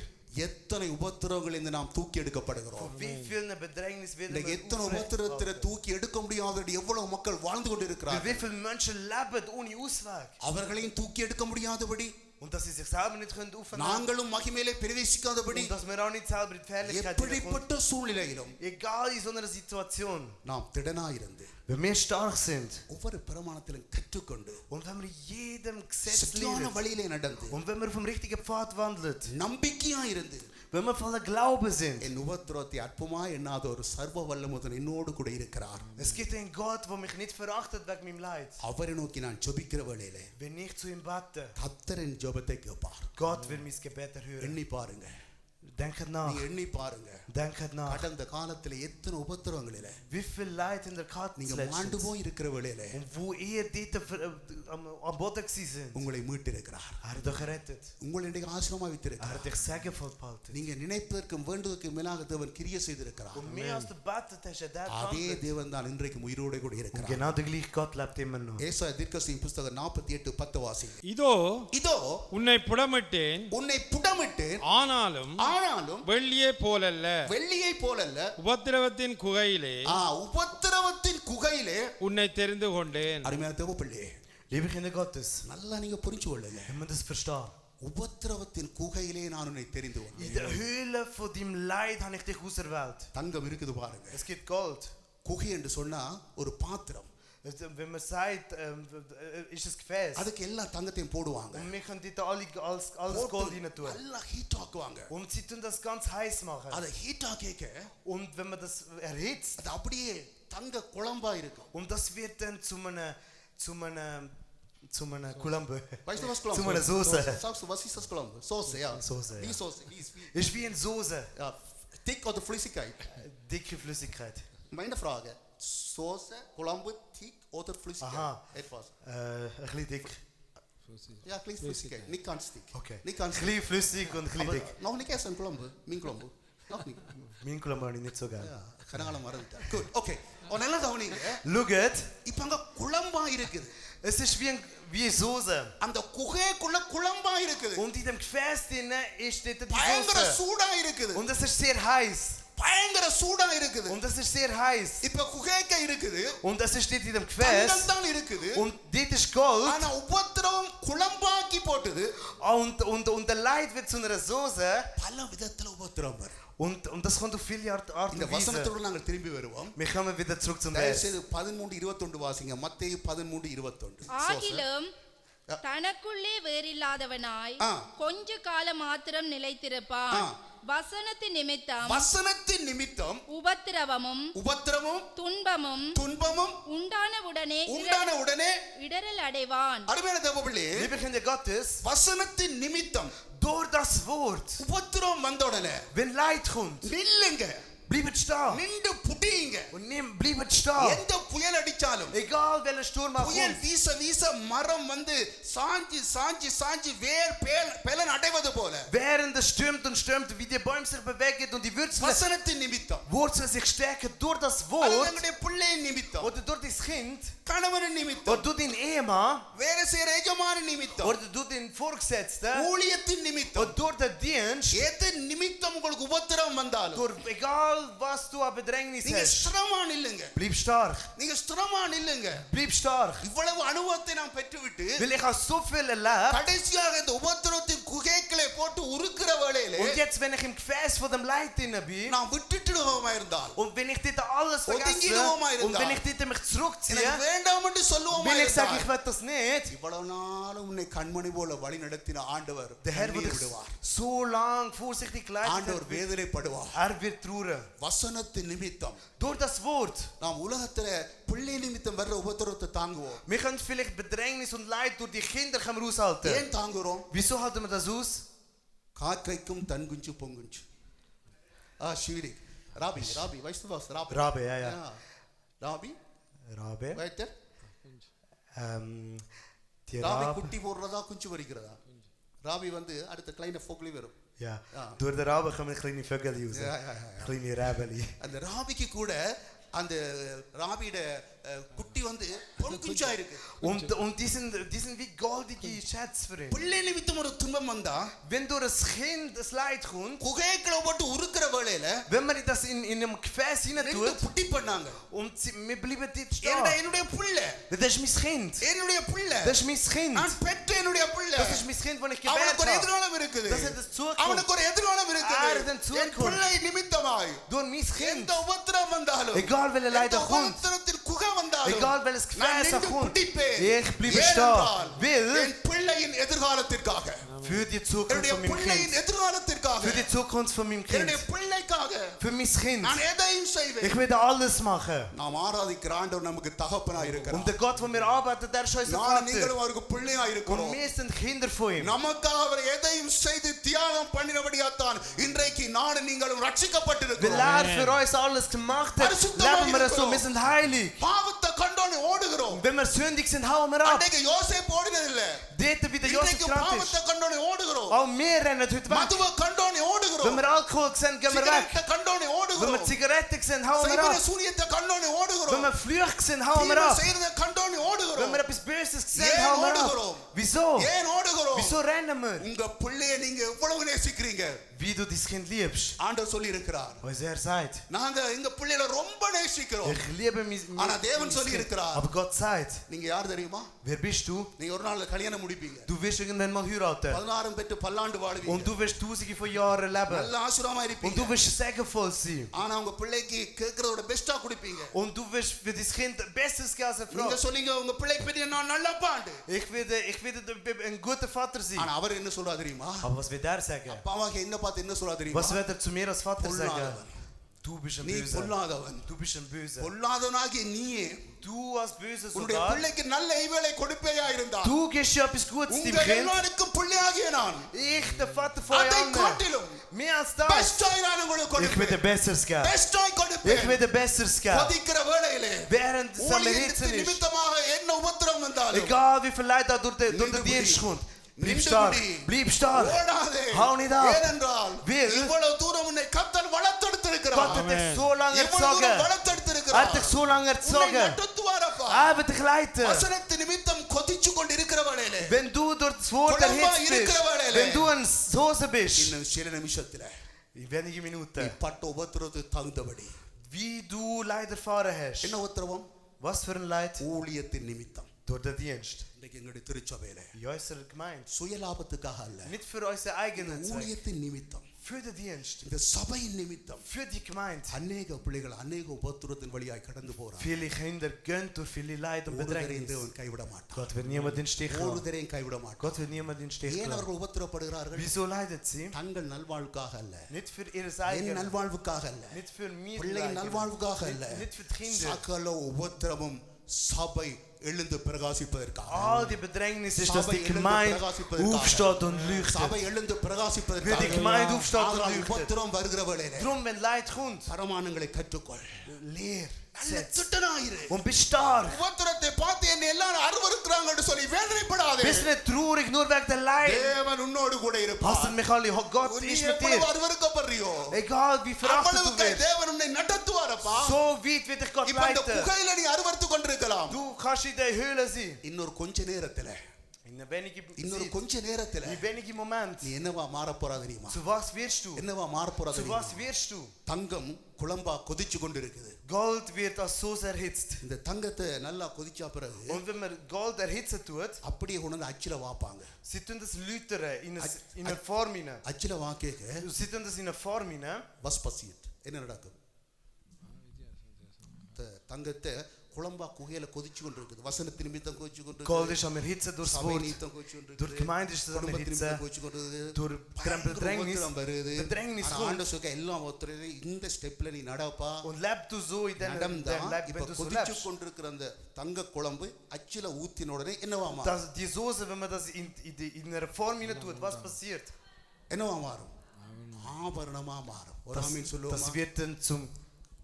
எத்தனை உபத்திரவங்கள் இந்த நாம் தூக்கி எடுக்கப்படுகிறோம். Von wie vielen Bedrängnis werden இன்னைக்கு wir எத்தனை aufrecht உபத்திரத்தை gehalten. தூக்கி எடுக்க முடியாத எவ்வளவு மக்கள் வாழ்ந்து Wie கொண்டிருக்கிறார்கள். viele Menschen leben ohne Ausweg. அவர்களையும் தூக்கி எடுக்க முடியாதபடி, Und dass sie sich selber nicht können aufnehmen. நாங்களும் மகிமையிலே பிரவேசிக்காதபடி, Und dass wir auch nicht selber in die Fähigkeit hineinkommen. எப்படிப்பட்ட சூழ்நிலையிலும் Egal in so einer Situation. நாம் திடனாயிருந்து Wenn wir stark sind. ஒவ்வொரு பிரமாணத்திலும் கற்றுக்கொண்டு Und wenn wir jedem Gesetz சரியான leben. வழியிலே நடந்து Und wenn wir auf dem richtigen Pfad wandeln. நம்பிக்கையாயிருந்து Wenn wir voller Glaube sind. என் உபத்திரத்தை அற்பமா எண்ணாத ஒரு சர்வ வல்லமுதன் என்னோடு கூட இருக்கிறார். Es gibt einen Gott, der mich nicht verachtet wegen meinem Leid. அவரை நோக்கி நான் ஜெபிக்கிற வேளையிலே Wenn ich zu ihm bete, கர்த்தர் என் ஜெபத்தை கேட்பார். Gott will mein Gebet erhören. எண்ணி பாருங்க. Denkt nach. நீங்க எண்ணி பாருங்க. Denkt nach. கடந்த காலத்துல எத்தனை உபத்திரவங்களிலே Wie viel Leid in der Karte நீங்க மாண்டு போய் இருக்கிற வேளையிலே Und wo ihr dort am Boden sind. உங்களை மீட்டிருக்கிறார். Er hat euch gerettet. உங்களை இன்றைக்கு ஆசீர்வாதமா Er வைத்திருக்கிறார். hat dich segenvoll behalten. நீங்க நினைப்பதற்கும் வேண்டுவதற்கும் மேலாக தேவன் கிரியை செய்திருக்கிறார். Und mehr als du betet hast, er அதே gehandelt. தேவன் தான் இன்றைக்கு உயிரோடு கூட Und இருக்கிறார். genau der gleiche Gott lebt immer noch. ஏசாயா தீர்க்கதரிசியின் புத்தகம் 48:10 வாசிங்க. இதோ இதோ உன்னை புடமிட்டேன், உன்னை புடமிட்டு ஆனாலும் ஆனாலும் வெள்ளியை போலல்ல வெள்ளியை போலல்ல உபத்திரவத்தின் குகையிலே உபத்திரவத்தின் குகையிலே உன்னை தெரிந்து கொண்டேன். அருமையான தேவ பிள்ளை, Liebe Kinder Gottes, நல்லா நீங்க புரிஞ்சு கொள்ளுங்க. wenn man das versteht. உபத்திரவத்தின் குகையிலே நான் உன்னை தெரிந்து In கொண்டேன். der Höhle von deinem Leid habe ich dich auserwählt. தங்கம் இருக்குது பாருங்க. Es gibt Gold. குகை என்று சொன்னா ஒரு பாத்திரம். Wenn man sagt, ist es Gefäß. அதுக்கு எல்லா தங்கத்தையும் போடுவாங்க. Und wir können dort alles Gold rein tun. நல்லா ஹீட் ஆக்குவாங்க. Und sie tun das ganz heiß machen. அதை ஹீட் ஆக்கிக்க Und wenn man das erhitzt, அது அப்படியே தங்க குழம்பா இருக்கும். und das wird dann zu einer Kulambe. Weißt du was Kulambe? Zu einer Soße. Sagst du, was ist das Kulambe? Soße, ja. Soße, Wie ja. Soße, wie Ist wie eine Soße. ja, dick oder Flüssigkeit? Dicke Flüssigkeit. Meine Frage, Soße, Kulambe, dick oder Flüssigkeit? Aha. Etwas. Ein bisschen dick. Ja, kleine Flüssigkeit, nicht ganz dick. Okay. Nicht ganz Ein bisschen flüssig und ein bisschen Aber dick. noch nicht essen Kulambe, mein Kulambe. Noch nicht. Mein Kulambe habe ich nicht so gern. Ja, கனகால மறந்துட்டேன். Good, okay. Und நல்லா கவனிங்க. Schaut, இப்போ அங்க குழம்பா இருக்குது. es ist wie eine Soße. அந்த குகைக்குள்ள குழம்பா இருக்குது. Und in dem Gefäß drin ist dort die பயங்கர Soße. சூடா இருக்குது. Und es ist sehr heiß. பயங்கர சூடா இருக்குது. Und es ist sehr heiß. இப்போ குகைக்க இருக்குது. Und es steht in dem Gefäß. தங்கம் தான் இருக்குது. Und dort ist Gold. ஆனா உபத்திரவம் குழம்பாக்கி போட்டது. Und der Leid wird zu einer Soße. பல விதத்துல உபத்திரவம் வரும். Und das kommt auf viele Art இந்த und Weise. வசனத்தோட நாங்கள் திரும்பி வருவோம். Wir kommen wieder zurück zum தயவு Vers. செய்து 13:21 வாசிங்க. மத்தேயு 13:21. ஆகிலும் தனக்குள்ளே வேறில்லாதவனாய் ஆ. கொஞ்ச காலம் மாத்திரம் நிலைத்திருப்பான். ஆ. வசனத்தின் நிமித்தம் வசனத்தின் நிமித்தம் உபத்திரவமும் உபத்திரமும் துன்பமும் துன்பமும் உண்டான உடனே உண்டான உடனே இடரல் அடைவான். அருமையான தேவபிள்ளை, Liebe Kinder Gottes, வசனத்தின் நிமித்தம் durch das Wort, உபத்திரவம் வந்த உடனே wenn Leid kommt, நில்லுங்க, bleibt stehen. நின்று புடியுங்க. Und bleibt stehen. எந்த புயல் அடிச்சாலும் Egal welcher Sturm auch புயல் kommt. வீச வீச மரம் வந்து சாஞ்சி சாஞ்சி சாஞ்சி வேர் பலன் அடைவது போல Während es stürmt und stürmt, wie die Bäume sich bewegen und die வசனத்தின் நிமித்தம் Wurzeln sich stärken durch das அல்லது Wort நம்முடைய பிள்ளையின் நிமித்தம் oder durch das Kind கணவனின் நிமித்தம் oder durch den Ehemann வேலை செய்யற எஜமான நிமித்தம் oder durch den Vorgesetzten ஊழியத்தின் நிமித்தம் oder durch den Dienst, எது நிமித்தம் உங்களுக்கு உபத்திரவம் வந்தாலும் durch egal was du an Bedrängnis நீங்க hast, ஸ்திரமா நில்லுங்க. bleib stark. நீங்க ஸ்திரமா நில்லுங்க. Bleib stark. இவ்வளவு அனுபவத்தை நாம் பெற்றுவிட்டு Weil ich habe so viel erlebt. கடைசியாக இந்த உபத்திரவத்தின் குகைகளை போட்டு உருக்குற வேளையிலே Und jetzt, wenn ich im Gefäß von dem Leid drin bin, நான் விட்டுட்டுடுவோமா இருந்தால் und wenn ich dort alles ஒதுங்கி vergesse, போவோமா und இருந்தால், wenn ich dort mich zurückziehe, எனக்கு வேண்டாம் என்று சொல்லுவோமா wenn ich sage, ich இருந்தால், will das nicht, இவ்வளவு நாளும் உன்னை கண்மணி போல வழி நடத்தின ஆண்டவர் der Herr wird கண்ணீர் dich விடுவார். so lang vorsichtig leiten. ஆண்டவர் வேதனைப்படுவார். Wird trauern. வசனத்தின் நிமித்தம் Durch das Wort. நாம் உலகத்துல பிள்ளை நிமித்தம் வர்ற உபத்திரவத்தை தாங்குவோம். Wir können vielleicht Bedrängnis und Leid durch die Kinder können wir aushalten. ஏன் தாங்குறோம்? Wieso halten wir das aus? காக்கைக்கும் தன் குஞ்சு பொங்குஞ்சு. schwierig. Rabi, weißt du was? Rabe, ja. Rabi, Rabe. weiter. Die rabi Rabe. குட்டி போடுறதா குஞ்சு பொரிக்கிறதா? ராபி வந்து அடுத்த kleine Vogel வரும். Ja. Ja. Durch den Rabe kommen kleine Vögel raus. Ja. Kleine Räbeli. அந்த ராபிக்கு கூட அந்த ராபியோட குட்டி வந்து பொன் குஞ்சா இருக்கு. Und die sind wie goldige Schätze für ihn. பிள்ளை நிமித்தம் ஒரு துன்பம் வந்தா, Wenn durch das Kind das Leid kommt, குகைக்குள்ள போட்டு உருக்குற வேளையில wenn man das in einem Gefäß hinein ரெண்டு tut, புட்டி பண்ணாங்க. und wir bleiben dort என்னுடைய stehen. பிள்ளை, Das ist mein Kind. என்னுடைய பிள்ளை, Das ist mein Kind. நான் பெற்ற என்னுடைய பிள்ளை. Das ist mein Kind, das ich அவனுக்கு gewählt ஒரு habe. எதிர்காலம் இருக்குது. Das hat das Zukunft. அவனுக்கு ஒரு எதிர்காலம் இருக்குது. Er hat eine Zukunft. என் பிள்ளை நிமித்தமாய் Durch mein Kind. எந்த உபத்திரவம் வந்தாலும், Egal welche Leid எந்த er kommt. உபத்திரத்தில் குகை வந்தாலும், Egal welches நான் Gefäß er நின்று kommt. பிடிப்பேன். Ich bleibe ஏனென்றால், stehen. Will என் பிள்ளையின் எதிர்காலத்திற்காக, für die Zukunft என்னுடைய von meinem பிள்ளையின் Kind. எதிர்காலத்திற்காக, Für die Zukunft von meinem Kind. என்னுடைய பிள்ளைக்காக Für mein Kind. நான் எதையும் செய்வேன். Ich werde alles machen. நாம் ஆராதிக்கிற ஆண்டவர் நமக்கு தகப்பனா Und இருக்கிறார். der Gott, wo wir arbeiten, der ist unser நான் Vater. நீங்களும் அவருக்கு பிள்ளையா Und இருக்கிறோம். wir sind Kinder von ihm. நமக்காக அவர் எதையும் செய்து தியாகம் பண்ணினபடியாத்தான் இன்றைக்கு நானும் நீங்களும் Weil ரட்சிக்கப்பட்டிருக்கிறோம். er für uns alles gemacht hat, leben wir so. Wir sind heilig. பாவத்தை கண்டோனே ஓடுகிறோம். Wenn wir sündig sind, hauen wir ab. அன்றைக்கு யோசேப்பு ஓடினதில்லை. Dort wie der Josef இன்றைக்கு krank பாவத்தை ist. கண்டோனே ஓடுகிறோம். Auch wir rennen heute weg. மதுவை கண்டோனே Wenn ஓடுகிறோம். wir Alkohol sehen, gehen wir weg. சிகரெட்டை கண்டோனே Wenn ஓடுகிறோம். wir Zigaretten sehen, hauen wir செய்வன ab. சூனியத்தை கண்டோனே Wenn ஓடுகிறோம். wir Flüche sehen, hauen wir தீமை ab. செய்யறதை கண்டோனே பண்ணி Wenn ஓடுகிறோம்? wir etwas Böses gesehen ஏன் haben, ஓடுகிறோம்? wieso? ஏன் ஓடுகிறோம்? Wieso rennen wir? உங்க பிள்ளையை நீங்க எவ்வளவு நேசிக்கிறீங்க? Wie du dein Kind liebst. ஆண்டவர் சொல்லி இருக்கிறார். Was sagt. நாங்க எங்க பிள்ளைகளை ரொம்ப நேசிக்கிறோம். Ich liebe mich. ஆனா தேவன் சொல்லி இருக்கிறார். Aber Gott sagt. நீங்க யார் தெரியுமா? Wer bist du? நீங்க ஒரு நாள் கல்யாணம் முடிப்பீங்க. Du wirst irgendwann mal heiraten. 16 பெற்று பல்லாண்டு Und வாழ்வீங்க. du wirst tausende von Jahren leben. நல்ல ஆசீர்வாதமா Und du இருப்பீங்க. wirst segenvoll sein. ஆனா உங்க பிள்ளைக்கு கேக்குறதோட பெஸ்டா கொடுப்பீங்க. Und du wirst für dein Kind das Bestes geben als eine நீங்க Frau. சொல்லுங்க உங்க பிள்ளைக்கு பத்தி நான் நல்ல அப்பாண்டு. Ich werde ein guter Vater sein. ஆனா அவர் என்ன சொல்றா தெரியுமா? Aber was wird er sagen? அப்பாவாக என்ன பார்த்து என்ன சொல்றா தெரியுமா? Was wird er zu mir als Vater sagen? Polladhavan. Du bist ein நீ Böser. பொல்லாதவன். Du bist ein Böser. பொல்லாதவனாகிய நீயே Du als Böser உன்னுடைய sogar. பிள்ளைக்கு நல்ல ஈவேளை கொடுப்பேயா இருந்தா Du gibst ja etwas Gutes dem உங்க Kind. எல்லாருக்கும் பிள்ளையாகிய நான் Ich, der Vater von euch அதை allen. காட்டிலும் Mehr als das. பெஸ்டாய் நான் உங்களுக்கு Ich werde கொடுப்பேன். Besseres geben. பெஸ்டாய் Ich கொடுப்பேன். werde Besseres geben. கொதிக்கிற வேளையிலே Während es am Erhitzen ஊழியத்தின் ist. நிமித்தமாக என்ன உபத்திரம் வந்தாலும் Egal wie viel Leid da durch den Nimm Dienst die kommt. Bleib Nimm stark. die. Bleib stark. ஓடாதே. Hau nicht ab. ஏனென்றால் Will. இவ்வளவு தூரம் உன்னை கர்த்தர் Gott வளர்த்தெடுத்திருக்கிறார். hat dich so lange இவ்வளவு தூரம் erzogen. Er வளர்த்தெடுத்திருக்கிறார். hat dich so lange உன்னை erzogen. நடத்துவாரப்பா. Er wird dich leiten. வசனத்தின் நிமித்தம் கொதிச்சு கொண்டிருக்கிற வேளையிலே Wenn du durch das Wort Kolamba erhitzt bist, இருக்கிற வேளையிலே. wenn du ein Soße bist, இன்னும் சில நிமிஷத்துல in wenigen நீ Minuten, பட்ட உபத்திரத்துக்கு தகுந்தபடி wie du Leid erfahren hast. என்ன உபத்திரவம்? Was für ein Leid? ஊழியத்தின் நிமித்தம். Durch den Dienst. இன்றைக்கு எங்களுடைய திருச்சபையில In unserer Gemeinde. சுயலாபத்துக்காக அல்ல, Nicht für unsere eigenen Zweck. ஊழியத்தின் நிமித்தம், Für den Dienst. இந்த சபையின் நிமித்தம் Für die Gemeinde. அநேக பிள்ளைகள் அநேக உபத்திரத்தின் வழியாய் கடந்து போறாங்க. Viele Kinder gehen durch viele Leid und ஒருவரையும் Bedrängnis. தேவன் கைவிட மாட்டார். Gott wird niemanden in den Stich lassen. ஒருவரையும் கைவிட மாட்டார். Gott wird niemanden in den Stich ஏன் lassen. அவர்கள் உபத்திரப்படுகிறார்கள்? Wieso leidet sie? தங்கள் நல்வாழ்வுக்காக அல்ல, Nicht für ihres என் eigenen. நல்வாழ்வுக்காக அல்ல, Nicht für mir. பிள்ளையின் நல்வாழ்வுக்காக அல்ல, Nicht für die Kinder. சகல உபத்திரமும் சபை எழுந்து பிரகாசிப்பதற்காக. All die Bedrängnis ist, dass die Gemeinde aufsteht und leuchtet. சபை எழுந்து பிரகாசிப்பதற்காக. Wird die Gemeinde aufsteht und ஆதலால் leuchtet. உபத்திரம் வருகிற வேளையிலே Drum, wenn Leid kommt, பரமானங்களை கற்றுக்கொள். lehr, நல்ல setz திட்டனாயிரு. und bist stark. உபத்திரத்தை பார்த்து என்னை எல்லாரும் அருவருக்கிறாங்கன்னு சொல்லி வேதனைப்படாதே. Bist nicht traurig nur wegen der Leid. தேவன் உன்னோடு கூட இருப்பார். Hassen mich alle, Gott நீ ist mit எவ்வளவு dir. அருவருக்கப்படுறியோ Egal wie verachtet du அவ்வளவுக்கு wirst, தேவன் உன்னை நடத்துவாரப்பா. so weit wird dich Gott இப்ப இந்த leiten. புகையில நீ அருவருத்து கொண்டிருக்கலாம். Du kannst in der Höhle sein. இன்னொரு கொஞ்ச நேரத்துல, In இன்னொரு கொஞ்ச நேரத்துல wenigen Moment. நீ என்னவா மாறப் போறா தெரியுமா? Zu was wirst du? என்னவா மாறப் போறா Zu தெரியுமா? was wirst du? தங்கம் குழம்பா கொதிச்சு கொண்டிருக்குது. Gold wird als Soße erhitzt. இந்த தங்கத்தை நல்லா கொதிச்சா பிறகு Und wenn man Gold erhitzen tut, அப்படியே கொண்டு வந்து அச்சில வாப்பாங்க. sie tun das läutern in eine Form hinein. அச்சில வாக்கேக்க Sie tun das in eine Form hinein. was passiert? என்ன நடக்கும்? தங்கத்தை குழம்பா குகையில கொதிச்சு கொண்டிருக்குது. வசனத்தின் நிமித்தம் கொதிச்சு Gold கொண்டிருக்குது. ist am Erhitzen durchs சபை Wort. நிமித்தம் கொதிச்சு கொண்டிருக்குது. Durch die Gemeinde ist es am குடும்பத்தின் Erhitzen. நிமித்தம் கொதிச்சு கொண்டிருக்குது. Durch பயங்கர Bedrängnis. உபத்திரம் வருது. Bedrängnis ஆனா kommt. ஆண்டவர் சொல்லுங்க, எல்லாம் ஒருத்தரே இந்த ஸ்டெப்ல நீ நடப்பா. Und lebst du so in deinem நடந்தா Leben, இப்ப wenn du so கொதிச்சு lebst. கொண்டிருக்கிற அந்த தங்க குழம்பு அச்சில ஊத்தின உடனே என்னவா மாறும்? Das, die Soße, wenn man das in eine Form hinein tut, was passiert? என்னவா மாறும்? ஆபரணமா மாறும். ஒரு ஆமீன் Das சொல்லுவோமா? wird dann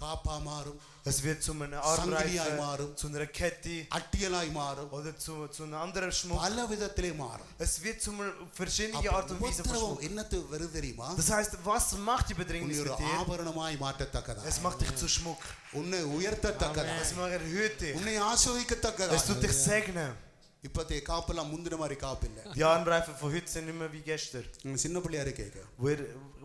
காப்பா மாறும், es wird zu einer சங்கிலியாய் Armreife, மாறும், zu einer Kette அட்டியலாய் மாறும், oder zu einem anderen Schmuck. பல விதத்திலே மாறும். Es wird zu einer verschiedenen Art und Weise von உபத்திரவம் Schmuck. என்னத்து வருது தெரியுமா? Das heißt, was macht die உன்னை Bedrängnis ஒரு mit dir? ஆபரணமாய் மாற்றத்தக்கதா, Es macht dich zu Schmuck. உன்னை உயர்த்தத்தக்கதா, Es macht erhöht dich. உன்னை ஆசீர்வதிக்கத்தக்கதா. Es tut dich segnen. இப்பத்தே காப்பெல்லாம் முந்தின மாதிரி காப்பு இல்ல. Die Armreifen von heute sind nicht mehr wie gestern. சின்ன பிள்ளையா இருக்கேங்க,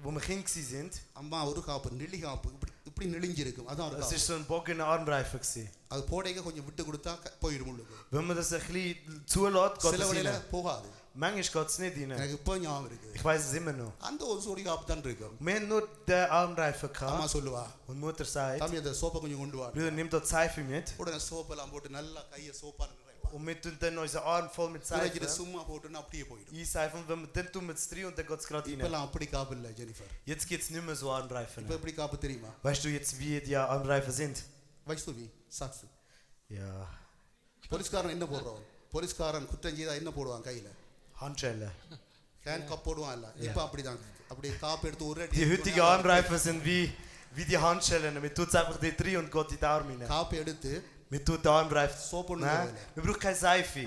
Wo wir Kinder sind, அம்மா ஒரு காப்பு நெல்லி காப்பு இப்படி இப்படி நெளிஞ்சிருக்கும். அதான் ஒரு das காப்பு. ist so ein bogener Armreifen gewesen. அது போடைக்க கொஞ்சம் விட்டு கொடுத்தா போயிடும் உள்ளுக்கு. Wenn man das ein bisschen zulässt, geht சில es வழியில rein. போகாது. Manchmal geht es nicht rein. எனக்கு இப்போ ஞாபகம் இருக்குது. Ich weiß es immer noch. அந்த ஒரு சோடி காப்பு தான் இருக்கும். Wir haben nur den Armreifen அம்மா gehabt. சொல்லுவா, Und Mutter sagt, தம்பி அந்த சோப்பை கொஞ்சம் கொண்டு வா. Bruder, nimm dort Seife mit. உடனே சோப்பெல்லாம் போட்டு நல்லா கையை சோப்பா நிறைப்பா. Und wir tun dann unseren Arm voll mit பிறகு Seife. சும்மா போட்டுன்னு அப்படியே போயிடும். Einseifen, und wenn wir dann tun wir es drin und dann geht es gerade rein. இப்பெல்லாம் அப்படி காப்பு இல்ல Jennifer. Jetzt geht es nicht mehr so Armreifen. இப்ப எப்படி காப்பு தெரியுமா? Weißt du jetzt, wie die Armreifen sind? வைஸ்துவி சாக்ஸ். Ja, போலீஸ்காரன் என்ன போடுறோம்? போலீஸ்காரன் குற்றம் செய்தா என்ன போடுவான் கையில? Handschellen. ஹேண்ட் கப் போடுவான் இல்ல. இப்ப அப்படிதான். அப்படியே காப்பு எடுத்து ஒரு Die heutigen Armreifen sind wie die Handschellen. Man tut es einfach dort rein und geht in die Arme rein. காப்பு எடுத்து Man tut den Armreifen. Soap und Nein, Öl. man braucht keine Seife.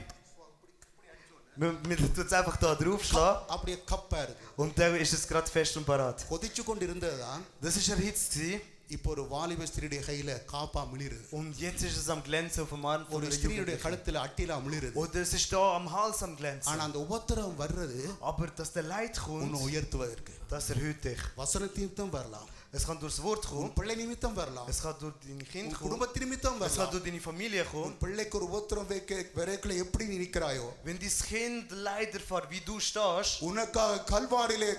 Man tut es einfach da draufschlagen அப்படியே கப்பா இருக்கு. und dann ist es gerade fest und parat. கொதிச்சு கொண்டு இருந்ததுதான் Das war erhitzt gewesen. இப்போ ஒரு வாலிப ஸ்திரீடைய கையில காப்பா மிளிருது. Und jetzt ist es am Glänzen auf dem Arm von ஒரு einer ஸ்திரீயுடைய Jugendlichen. கழுத்துல அட்டிலா மிளிருது. Oder es ist da am Hals am Glänzen. ஆனா அந்த உபத்திரம் வர்றது Aber dass der Leid உன்னை kommt, உயர்த்துவதற்கு. das erhöht dich. வசன நிமித்தம் வரலாம், Es kann durchs Wort உன் kommen, பிள்ளை நிமித்தம் வரலாம், es kann durch dein Kind உன் kommen, குடும்பத்தின் நிமித்தம் es kann வரலாம். durch deine Familie உன் kommen. பிள்ளைக்கு ஒரு உபத்திரம் வரைக்குள்ள எப்படி நீ நிற்கிறாயோ, Wenn dein Kind Leid erfährt, wie du stehst, உனக்காக கல்வாரியிலே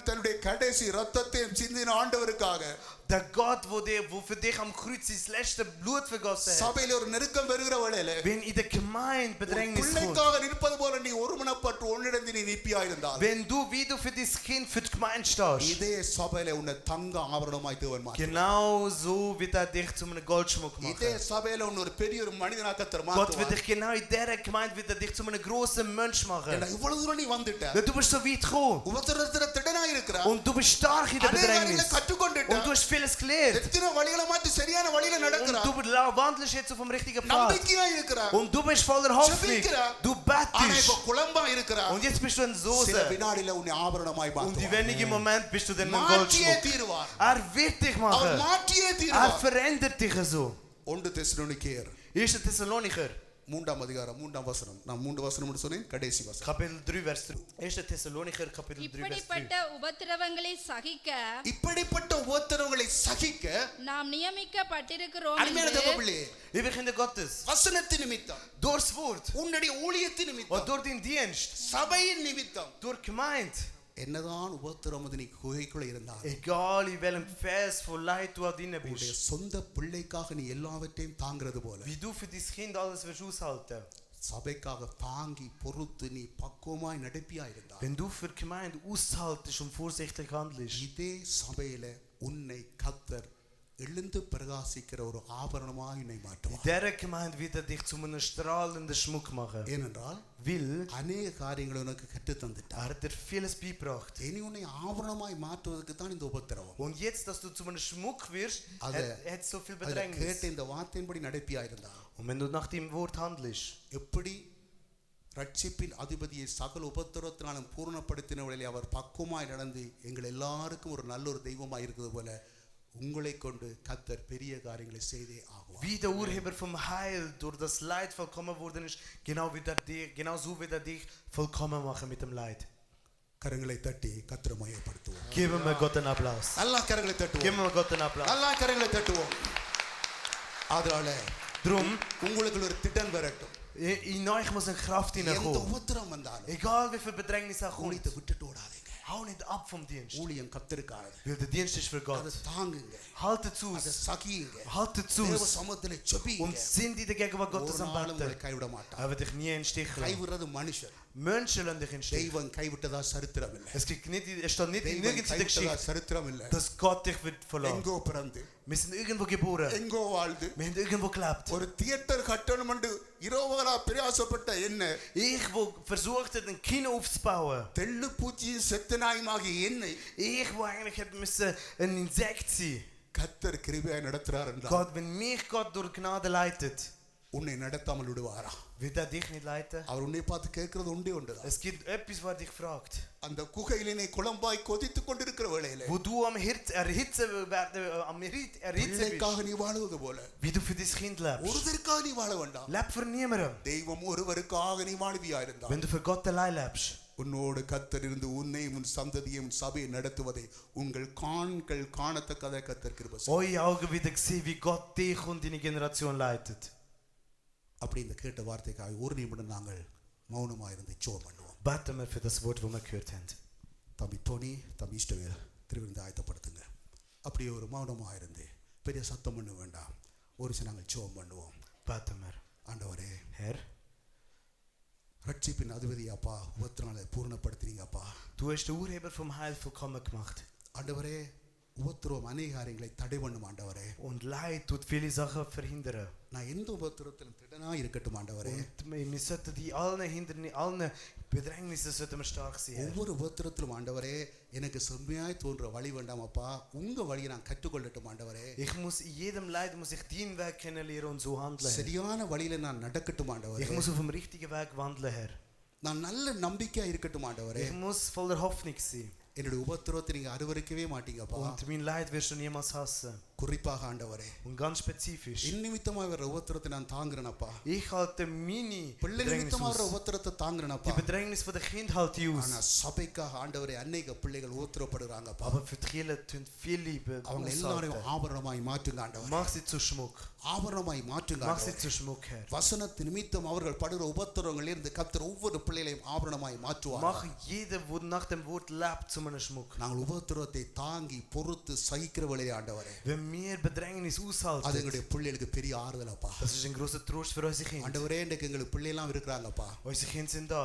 தன்னுடைய கடைசி ரத்தத்தை சிந்தின ஆண்டவருக்காக der Gott, wo für dich am Kreuz sein letztes Blut vergossen hat, சபையில ஒரு நெருக்கம் வருகிற வேளையில wenn in der Gemeinde Bedrängnis kommt, பிள்ளைக்காக நிற்பது போல நீ ஒருமனப்பட்டு ஒன்னிடந்து நீ நிற்பியாயிருந்தால், wenn du wie du für dein Kind, für die Gemeinde stehst, இதே சபையில உன்னை தங்க ஆபரணமாய் தேவன் மாற்றுவார். genau so wird er dich zu einem Goldschmuck இதே machen. சபையில உன்னை ஒரு பெரிய ஒரு மனிதனாக கர்த்தர் Gott wird மாற்றுவார். dich genau in dieser Gemeinde wird er dich zu einem großen Mensch machen. ஏண்டா இவ்வளவு தூரம் நீ வந்துட்ட, Denn du bist so weit gekommen உபத்திரத்துல திடனாய் இருக்கிற, und du bist stark in der அநேக Bedrängnis காரியங்களை கற்றுக்கொண்டுட்ட, und du hast vieles gelernt எத்தனை வழிகளை மாற்றி சரியான வழியில நடக்கிற, und du wandelst jetzt auf dem richtigen Pfad நம்பிக்கையா இருக்கிற, und du bist voller Hoffnung, ஜெபிக்கிற, du ஆனா இப்ப bettest குழம்பா இருக்கிற, und jetzt bist du ein சில Soße வினாடில உன்னை ஆபரணமாய் und in மாற்றுவார். wenigen Momenten bist du dann ein மாற்றியே Goldschmuck. தீருவார். Wird dich அவர் machen, மாற்றியே தீருவார். verändert dich so. 1 தெசலோனிக்கேயர் 1. Thessalonicher 3 அதிகாரம் 3 வசனம். நான் 3 வசனம் சொன்னேன், கடைசி வசனம். Kapitel 3 Vers 3. 1. Thessalonicher Kapitel 3 Vers 3. இப்படிப்பட்ட உபத்திரவங்களை சகிக்க இப்படிப்பட்ட உபத்திரவங்களை சகிக்க நாம் நியமிக்கப்பட்டிருக்கிறோம் அருமையான என்று தேவப்பிள்ளையே, Liebe Kinder Gottes, வசனத்தின் நிமித்தம், durchs Wort உன்னுடைய ஊழியத்தின் und நிமித்தம், durch den Dienst, சபையின் நிமித்தம், durch Gemeinde, என்னதான் உபத்திரம் அது நீ குகைக்குள்ள இருந்தால், egal in welchem Vers von Leid du drin உன்னுடைய bist, சொந்த பிள்ளைக்காக நீ எல்லாவற்றையும் தாங்கிறது போல wie du für dein Kind alles wirst aushalten. சபைக்காக தாங்கி பொறுத்து நீ பக்குவமாய் நடப்பியா இருந்தால், Wenn du für die Gemeinde aushaltest und vorsichtig handelst, இதே சபையில உன்னை கர்த்தர் எழுந்து பிரகாசிக்கிற ஒரு ஆபரணமாய் உன்னை in மாற்றுவார். dieser Gemeinde wird er dich zu einem strahlenden Schmuck machen. ஏனென்றால் Will, அநேக காரியங்களை உனக்கு கற்று தந்துட்டார். er hat dir vieles beigebracht. இனி உன்னை ஆபரணமாய் மாற்றுவதற்கு தான் இந்த உபத்திரவம். Und jetzt, dass du zu einem Schmuck wirst, Also, hat so viel அதை Bedrängnis. கேட்ட இந்த வார்த்தையின்படி நடப்பியா இருந்தால், Und wenn du nach dem Wort handelst, எப்படி ரட்சிப்பின் அதிபதியை சகல உபத்திரவத்தினாலும் பூர்ணப்படுத்தினவர்களை அவர் பக்குவமாய் நடந்து எங்கள் எல்லாருக்கும் ஒரு நல்ல ஒரு தெய்வமாய் இருக்கிறது போல உங்களை கொண்டு கர்த்தர் பெரிய காரியங்களை செய்தே ஆகுவார். wie der Urheber vom Heil durch das Leid vollkommen worden ist, genau so wird er dich vollkommen machen mit dem Leid. கரங்களை தட்டி கர்த்தரை மகிமைப்படுத்துவோம். Geben wir Gott einen Applaus. நல்லா கரங்களை தட்டுவோம். Geben wir Gott einen Applaus. நல்லா கரங்களை தட்டுவோம். அதனால Drum, உங்களுக்கு ஒரு திட்டம் வரட்டும். in euch muss eine Kraft எந்த hineinkommen. உபத்திரம் வந்தாலும் Egal wie viel Bedrängnis auch kommt, ஊழியத்தை விட்டுட்டு ஓடாதீங்க. hau nicht ab vom Dienst. ஊழியம் கர்த்தருக்கானது. Weil der Dienst ist für அதை Gott. தாங்குங்க, Haltet zu, அதை சகியுங்க, haltet zu தேவ சமூகத்திலே ஜெபியுங்க. und sind in der Gegenwart Gottes ஒரு am நாளும் உங்களை Beten. கைவிட மாட்டார். Er wird dich nie in den Stich lassen. கைவிடுறது மனுஷர். Menschen lassen dich in den Stich. தெய்வம் கைவிட்டதா சரித்திரம் இல்லை. Es steht nicht தெய்வம் nirgends in der கைவிட்டதா Geschichte, சரித்திரம் இல்லை. dass Gott dich wird verlassen. எங்கோ பிறந்து Wir sind irgendwo geboren. எங்கோ வாழ்ந்து Wir haben irgendwo gelebt. ஒரு தியேட்டர் கட்டணும் என்று இரவுகளா பிரயாசப்பட்ட என்ன, Ich, wo versucht hat, ein Kino aufzubauen. தெள்ளு பூச்சியும் செத்தனாயுமாகிய என்னை Ich, wo eigentlich hätte müssen ein Insekt sein. கர்த்தர் கிருபையாய் நடத்துறார் என்றால் Gott, wenn mich Gott durch Gnade leitet, உன்னை நடத்தாமல் விடுவாரா? wird er dich nicht leiten? அவர் உன்னை பார்த்து கேட்கிறது உண்டே ஒன்றுதான். Es gibt etwas, was er dich fragt. அந்த குகையிலே நீ குழம்பாய் கொதித்துக் கொண்டிருக்கிற வேளையிலே Wo du am erhitzen bist, பிள்ளைக்காக நீ வாழுவது போல wie du für dein Kind lebst. ஒருவருக்காக நீ வாழ வேண்டாம். Leb für niemandem. தெய்வம் ஒருவருக்காக நீ வாழ்வியா இருந்தால் Wenn du für Gott allein lebst, உன்னோடு கர்த்தர் இருந்து உன்னையும் உன் சந்ததியையும் உன் சபையை நடத்துவதை உங்கள் காண்கள் காணத்தக்கதை கர்த்தர் கிருபை செய்வார். eure Augen wieder sehen, wie Gott dich und deine Generation leitet. அப்படி இந்த கேட்ட வார்த்தைக்காக ஒரு நிமிடம் நாங்கள் மௌனமா இருந்து ஜெபம் பண்ணுவோம். Beten wir für das Wort, das wir gehört haben. தம்பி டோனி, தம்பி இஷ்டவேல் திருவிருந்து ஆயத்தப்படுத்துங்க. அப்படியே ஒரு மௌனமா இருந்து பெரிய சத்தம் பண்ண வேண்டாம். ஒரு சில நாங்கள் ஜெபம் பண்ணுவோம். Beten wir. ஆண்டவரே, Herr, ரட்சிப்பின் அதிபதி அப்பா, உபத்திரங்களை பூர்ணப்படுத்துறீங்க அப்பா. du hast den Urheber vom Heil vollkommen gemacht. ஆண்டவரே, உபத்திரம் அநேக காரியங்களை தடை பண்ணும் ஆண்டவரே. Und Leid tut viele Sachen verhindern. நான் எந்த உபத்திரத்திலும் திடனா இருக்கட்டும் ஆண்டவரே. Und wir sollten die allen Hindernissen, allen Bedrängnissen sollten wir stark sein. ஒவ்வொரு உபத்திரத்திலும் ஆண்டவரே எனக்கு செம்மையாய் தோன்ற வழி வேண்டாம் அப்பா, உங்க வழியை நான் கற்றுக்கொள்ளட்டும் ஆண்டவரே. Ich muss in jedem Leid muss ich deinen Weg kennenlernen und so handeln. சரியான வழியில நான் நடக்கட்டும் ஆண்டவரே. Ich muss auf dem richtigen Weg wandeln, Herr. நான் நல்ல நம்பிக்கையா இருக்கட்டும் ஆண்டவரே. Ich muss voller Hoffnung sein. என்னுடைய உபத்திரவத்தை நீங்க அருவருக்கவே மாட்டீங்கப்பா. Und mein Leid wirst du niemals hassen. குறிப்பாக ஆண்டவரே Und ganz spezifisch. என் நிமித்தமாக வர உபத்திரத்தை நான் தாங்குறேனப்பா. Ich halte meine பிள்ளை Bedrängnis நிமித்தமாக வர aus. உபத்திரத்தை தாங்குறேனப்பா. Die Bedrängnis von der Kind halte ich ஆனா aus. சபைக்காக ஆண்டவரே அநேக பிள்ளைகள் உபத்திரப்படுறாங்கப்பா. Aber für die Kirche tun viele அவங்க aushalten. எல்லாரையும் ஆபரணமாய் மாற்றுங்க ஆண்டவரே. Mach sie zu Schmuck. ஆபரணமாய் மாற்றுங்க Mach sie ஆண்டவரே. zu Schmuck, Herr. வசனத்தின் நிமித்தம் அவர்கள் படுகிற உபத்திரவங்களில் இருந்து கர்த்தர் ஒவ்வொரு பிள்ளைகளையும் ஆபரணமாய் மாற்றுவார். Mach jeder, wo nach dem Wort lebt, zu einem Schmuck. நாங்கள் உபத்திரவத்தை தாங்கி பொறுத்து சகிக்கிறவளே ஆண்டவரே. Wenn wir Bedrängnis அது aushalten, எங்களுடைய பிள்ளைகளுக்கு பெரிய ஆறுதலப்பா. das ist ein großer Trost für unsere Kinder. ஆண்டவரே இன்றைக்கு எங்களுக்கு பிள்ளைலாம் இருக்கிறாங்கப்பா. Unsere Kinder sind da.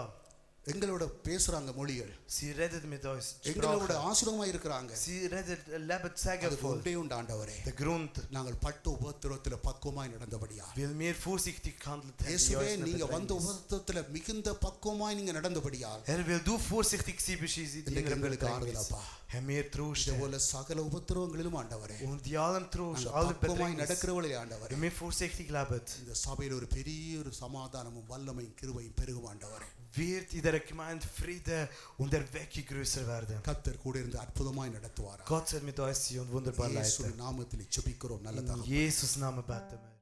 எங்களோட பேசுறாங்க மொழிகள். Sie redet mit uns. எங்களோட Sprache. ஆசீர்வாதமாய் இருக்கிறாங்க. Sie redet, lebt அது sägevoll. உண்டே உண்டு ஆண்டவரே. Der Grund, நாங்கள் பட்ட உபத்திரத்தில் பக்குவமாய் நடந்தபடியா. weil wir vorsichtig gehandelt haben. in இயேசுவே unseren நீங்க வந்த Bedrängnis. உபத்திரத்தில் மிகுந்த பக்குவமாய் நீங்க நடந்தபடியா. Herr, weil du vorsichtig gewesen bist in இன்றைக்கு deiner எங்களுக்கு Bedrängnis. ஆறுதலப்பா. Herr, wir Trost. இதே போல சகல உபத்திரவங்களிலும் ஆண்டவரே. Und in allem Trost, நாங்கள் alle பக்குவமாய் Bedrängnis. நடக்கிறவளே ஆண்டவரே. Wenn wir vorsichtig leben, இந்த சபையில் ஒரு பெரிய ஒரு சமாதானமும் வல்லமையும் கிருபையும் பெருகும் ஆண்டவரே. wird in der Gemeinde Friede und Erweckung größer werden. கர்த்தர் கூட இருந்து அற்புதமாய் நடத்துவார். Gott wird mit uns sein und wunderbar இயேசுவின் leiten. நாமத்தில் ஜெபிக்கிறோம் நல்ல In தகப்பனே. Jesus Namen beten wir.